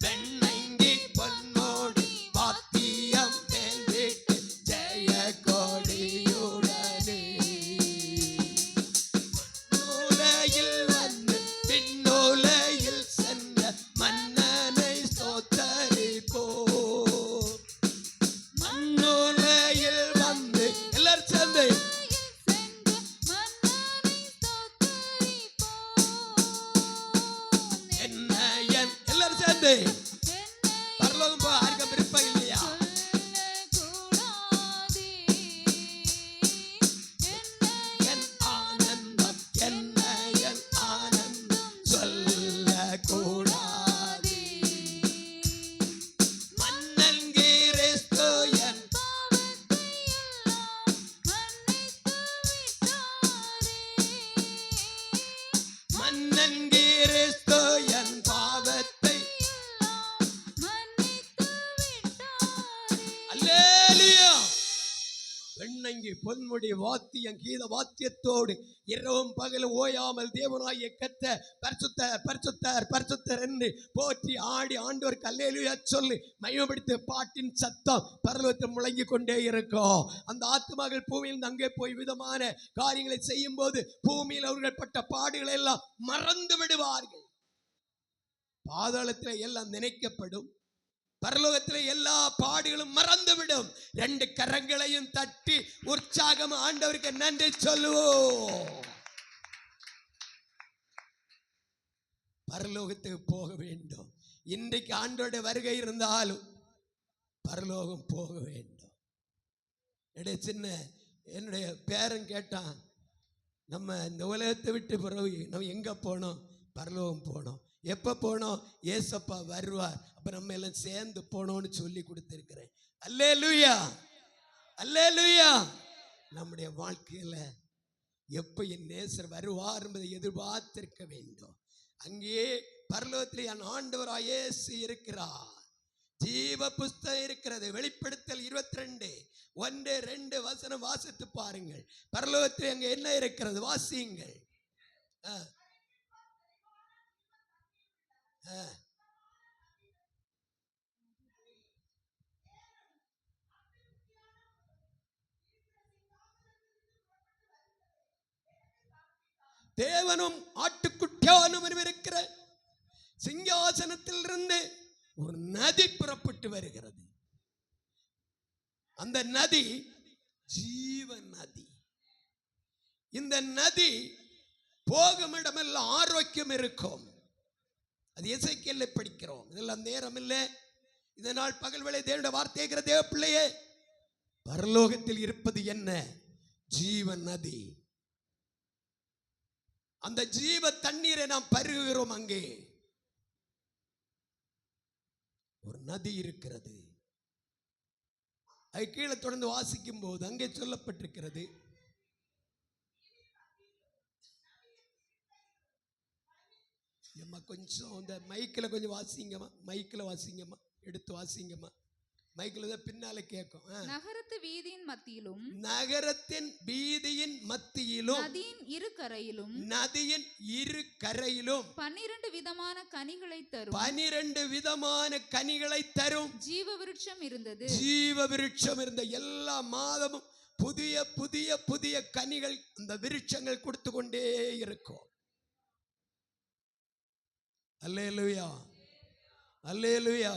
வெண்ணங்கி பொன்மோடு பாத்தியம் மேல் வீட்டி ஜெய கோடியுடனே. நூலையில் வந்து பின்னூலையில் சென்ற மன்னனை ஸ்தோத்தரிப்போ. மண்ணூலையில் வந்து எல்லாரும் சேர்ந்து என்ன என் எல்லாரும் சேர்ந்து பரலோகம் போக யாருக்கும் விருப்பம் இல்லையா? என் ஆனந்தம், என்ன என் ஆனந்தம் சொல்ல கூடாது. மன்னன் கிறிஸ்து என் மன்னன் கிறிஸ்து என் பாவத்தை. அல்லேலூயா. வெண்ணங்கி பொன்முடி வாத்தியம் கீத வாத்தியத்தோடு இரவும் பகலும் ஓயாமல் தேவனாகிய கர்த்தர் பரிசுத்தர் பரிசுத்தர் பரிசுத்தர் என்று போற்றி ஆடி ஆண்டவருக்கு அல்லேலூயா சொல்லி மகிமைப்படுத்திய பாட்டின் சத்தம் பரலோகத்தில் முழங்கி கொண்டே இருக்கும். அந்த ஆத்துமாக்கள் பூமியில் அங்கே போய் விதமான காரியங்களை செய்யும் போது பூமியில் அவர்கள் பட்ட பாடுகளை எல்லாம் மறந்து விடுவார்கள். பாதாளத்தில் எல்லாம் நினைக்கப்படும், பரலோகத்தில் எல்லா பாடுகளும் மறந்துவிடும். ரெண்டு கரங்களையும் தட்டி உற்சாகம் ஆண்டவருக்கு நன்றி சொல்லுவோம். பரலோகத்துக்கு போக வேண்டும். இன்றைக்கு ஆண்டோட வருகை இருந்தாலும் பரலோகம் போக வேண்டும். என்னுடைய பேரன் கேட்டான், நம்ம இந்த உலகத்தை விட்டு பிறகு நம்ம எங்க போனோம்? பரலோகம் போனோம். எப்போ போனோம்? ஏசப்பா வருவார், அப்ப நம்ம எல்லாம் சேர்ந்து போனோம்னு சொல்லி கொடுத்திருக்கிறேன். அல்லேலூயா, அல்லேலூயா. நம்முடைய வாழ்க்கையில எப்ப என் நேசர் வருவார் என்பதை எதிர்பார்த்திருக்க வேண்டும். அங்கே பரலோகத்தில் என் ஆண்டவராய் இயேசு இருக்கிறார். ஜீவ புஸ்தகம் இருக்கிறது. வெளிப்படுத்தல் 22:1-2 வசனம் வாசித்து பாருங்கள். பரலோகத்தில் அங்கே என்ன இருக்கிறது? வாசியுங்கள். தேவனும் ஆட்டுக்குட்டியானும் இருக்கிற சிங்காசனத்தில் இருந்து ஒரு நதி புறப்பட்டு வருகிறது. அந்த நதி ஜீவ நதி. இந்த நதி போகும் இடமெல்லாம் ஆரோக்கியம் இருக்கும். அது எசேக்கியேல்ல படிக்கிறோம். இதெல்லாம் நேரம் இல்லை. இதனால் பகல் வேளை தேவனுடைய வார்த்தைகிற தேவ பிள்ளையே, பரலோகத்தில் இருப்பது என்ன? ஜீவ நதி. அந்த ஜீவ தண்ணீரை நாம் பருகுகிறோம். அங்கே நதி இருக்கிறது. அது கீழே தொடர்ந்து வாசிக்கும் போது அங்கே சொல்லப்பட்டிருக்கிறது, கொஞ்சம் இந்த மைக்கில் கொஞ்சம் வாசிங்கம்மா, மைக்கில் வாசிங்கம்மா, எடுத்து வாசிங்கம்மா, மைக்கில் தான் பின்னால கேட்கும். நகரத்து வீதியின் மத்தியிலும், நகரத்தின் வீதியின் மத்தியிலும், நதியின் இரு கரையிலும் 12 விதமான கனிகளை தரும், 12 விதமான கனிகளை தரும் ஜீவ விருட்சம் இருந்தது. ஜீவ விருட்சம் இருந்த எல்லா மாதமும் புதிய புதிய புதிய கனிகள் அந்த விருட்சங்கள் கொடுத்து கொண்டே இருக்கும். அல்லேலூயா, அல்லேலூயா.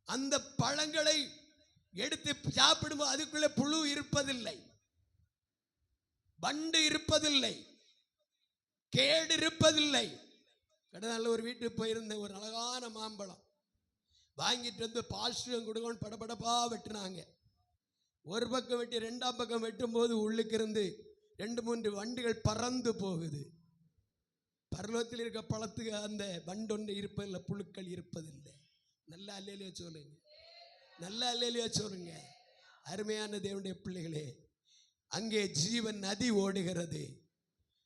அந்த பழங்களை எடுத்து சாப்பிடும்போது அதுக்குள்ள புழு இருப்பதில்லை, வண்டு இருப்பதில்லை, கேடு இருப்பதில்லை. கடனால ஒரு வீட்டுக்கு போயிருந்தேன், ஒரு அழகான மாம்பழம் வாங்கிட்டு வந்து பாஸ்டரும் கொடுக்கணும் படபடப்பா வெட்டினாங்க. ஒரு பக்கம் வெட்டி 2ஆம் பக்கம் வெட்டும் போது உள்ளுக்கு இருந்து 2-3 வண்டுகள் பறந்து போகுது. பரலோகத்தில் இருக்க பழத்துக்கு அந்த வண்டொன்று இருப்பதில்லை, புழுக்கள் இருப்பதில்லை. நல்ல அல்லேலூயா சொல்லுங்க, நல்ல அல்லேலூயா சொல்லுங்க. அருமையான தேவனுடைய பிள்ளைகளே, அங்கே ஜீவன் நதி ஓடுகிறது.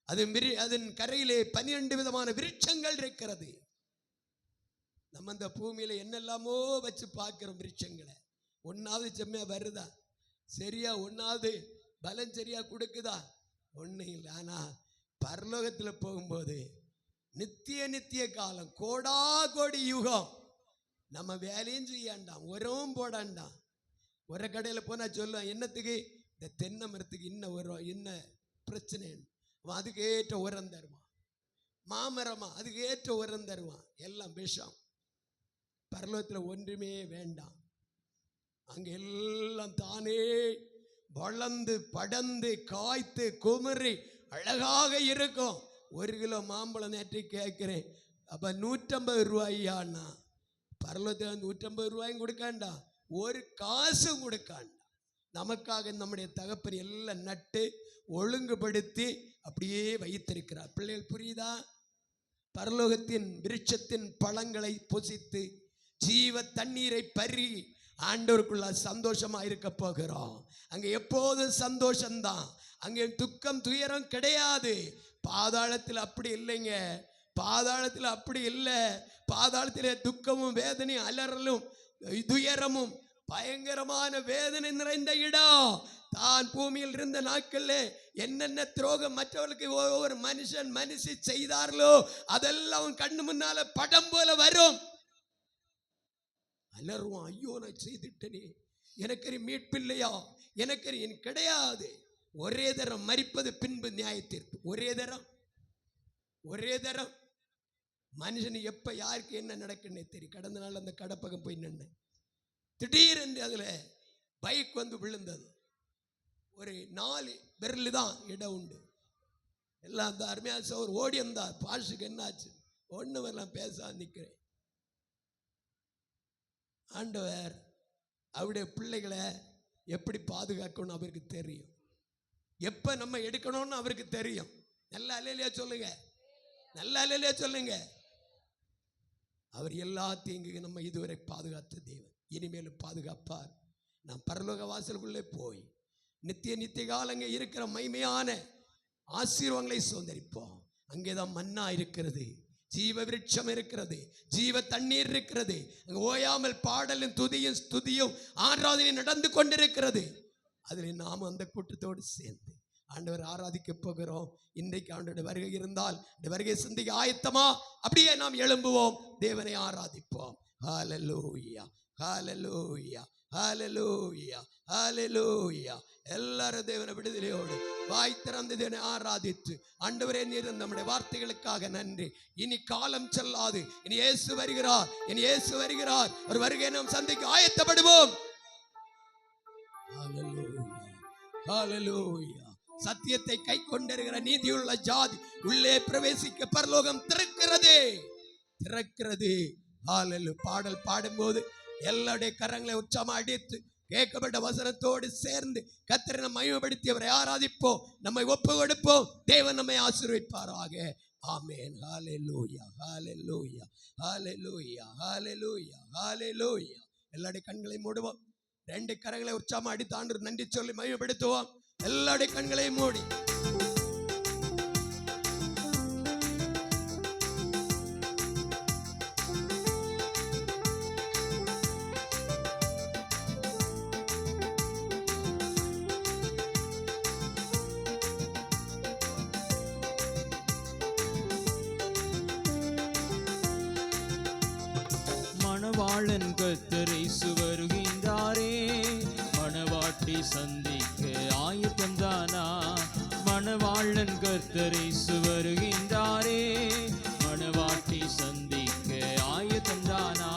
அதன் கரையிலே 12 விதமான விருட்சங்கள் இருக்கிறது. நம்ம அந்த பூமியில என்னெல்லாமோ வச்சு பார்க்கிறோம் விருட்சங்களை. ஒன்னாவது செம்மையா வருதா, சரியா ஒன்னாவது பலம் சரியா கொடுக்குதா, ஒன்றும் இல்லை. ஆனா பரலோகத்தில் போகும்போது நித்திய நித்திய காலம், கோடா கோடி யுகம், நம்ம வேலையும் செய்யாண்டாம், உரமும் போடாண்டாம். ஒரு கடையில் போனால் சொல்லுவான், என்னத்துக்கு இந்த தென்னை மரத்துக்கு இன்னும் உரம், என்ன பிரச்சனை, அதுக்கு ஏற்ற உரம் தருவான். மாமரமா அதுக்கு ஏற்ற உரம் தருவான். எல்லாம் விஷம். பரலோகத்தில் ஒன்றுமே வேண்டாம். அங்கே எல்லாம் தானே வளர்ந்து படந்து காய்த்து குமரி அழகாக இருக்கும். 1 கிலோ மாம்பழம் நேற்று கேட்கிறேன், அப்ப 150 ரூபாய்யாண்ணா. பரலோகத்தில் 150 ரூபாயும் கொடுக்காண்டா, ஒரு காசும் கொடுக்காண்டா. நமக்காக நம்முடைய தகப்பன் எல்லாம் நட்டு ஒழுங்குபடுத்தி அப்படியே வைத்திருக்கிறார். பிள்ளைகள் புரியுதா? பரலோகத்தின் விருட்சத்தின் பழங்களை புசித்து ஜீவ தண்ணீரை பருகி ஆண்டவருக்குள்ள சந்தோஷமா இருக்க போகிறோம். அங்க எப்போதும் சந்தோஷம்தான், அங்கே துக்கம் துயரம் கிடையாது. பாதாளத்தில் அப்படி இல்லைங்க, பாதாளத்தில் அப்படி இல்லை. பாதாளத்தில் துக்கமும் வேதனையும் அலறலும் துயரமும் பயங்கரமான வேதனை நிறைந்த இடம். தான் பூமியில் இருந்த நாட்கள்ல என்னென்ன துரோகம் மற்றவர்களுக்கு ஒவ்வொரு மனுஷி செய்தார்களோ அதெல்லாம் அவன் கண்ணு முன்னால படம் போல வரும். அலறுவான், ஐயோ நான் செய்துட்டனே, எனக்கு மீட்பில்லையா, எனக்கு கிடையாது. ஒரே தரம் மரிப்பது, பின்பு நியாயத்தீர்ப்பு. ஒரே தரம் மனுஷன் எப்ப யாருக்கு என்ன நடக்குன்னே தெரியும். கடந்த நாள் அந்த கடப்பகம் போய் நின்னேன், திடீரென்று அதுல பைக் வந்து விழுந்தது. ஒரு 4 விரல் தான் இடம் உண்டு. எல்லாம் அந்த அருமையான சோர் ஓடி வந்தார். பாஷுக்கு என்னாச்சு, ஒண்ணு வரலாம், பேச நிற்கிறேன். ஆண்டவர் அவருடைய பிள்ளைகளை எப்படி பாதுகாக்கணும் அவருக்கு தெரியும், எப்ப நம்ம எடுக்கணும்னு அவருக்கு தெரியும். நல்லா அல்லேலூயா சொல்லுங்க, நல்லா அல்லேலூயா சொல்லுங்க. அவர் எல்லா தீங்கு நம்ம இதுவரை பாதுகாத்த தேவன், இனிமேலும் பாதுகாப்பார். நாம் பரலோக வாசலுக்குள்ளே போய் நித்திய நித்திய காலங்க இருக்கிற மைமையான ஆசீர்வாதங்களை சுதந்தரிப்போம். அங்கேதான் மன்னா இருக்கிறது, ஜீவ விருட்சம் இருக்கிறது, ஜீவ தண்ணீர் இருக்கிறது. அங்க ஓயாமல் பாடலும் துதியும் ஸ்துதியும் ஆராதனை நடந்து கொண்டிருக்கிறது. அதில் நாம் அந்த கூட்டத்தோடு சேர்ந்து ஆண்டவர் ஆராதிக்க போகிறோம். இன்றைக்கு ஆண்டோட வருகை இருந்தால் இந்த வருகை சந்திக்க ஆயத்தமா? அப்படியே நாம் எழும்புவோம், தேவனை ஆராதிப்போம். ஹல்லேலூயா, ஹல்லேலூயா, ஹல்லேலூயா, ஹல்லேலூயா. எல்லாரும் தேவனை விடுதலையோடு வாய் திறந்து தேவனை ஆராதித்து, ஆண்டவரே நீர் நம்முடைய வார்த்தைகளுக்காக நன்றி. இனி காலம் செல்லாது, இனி இயேசு வருகிறார், இனி இயேசு வருகிறார். ஒரு வருகை நாம் சந்திக்க ஆயத்தப்படுவோம். ஹல்லேலூயா, ஹல்லேலூயா. சத்தியத்தை கை கொண்டிருக்கிற நீதியுள்ள ஜாதி உள்ளே பிரவேசிக்க பரலோகம் திறக்கிறது, திறக்கிறது. ஹல்லேலூயா. பாடல் பாடும்போது எல்லாருடைய கரங்களை உற்சாகமா அடித்து கேட்கப்பட்ட வசனத்தோடு சேர்ந்து கர்த்தரை மகிமைப்படுத்தி அவரை ஆராதிப்போம், நம்மை ஒப்பு கொடுப்போம். தேவன் நம்மை ஆசீர்வதிப்பாராக. ஆமென். ஹalleluya, ஹalleluya, ஹalleluya, ஹalleluya, ஹalleluya. எல்லாருடைய கண்களை மூடுவோம். ரெண்டு கரங்களை உற்சாகமா அடித்து ஆண்டவருக்கு நன்றி சொல்லி மகிமைப்படுத்துவோம். எல்லாருடைய கண்களை மூடி மணவாளன் கர்த்தர் இயேசு வருகின்றாரே, மணவாட்டி சந்திக்க ஆயத்தம்தானா? மணவாளன் கர்த்தர் இயேசு வருகின்றாரே,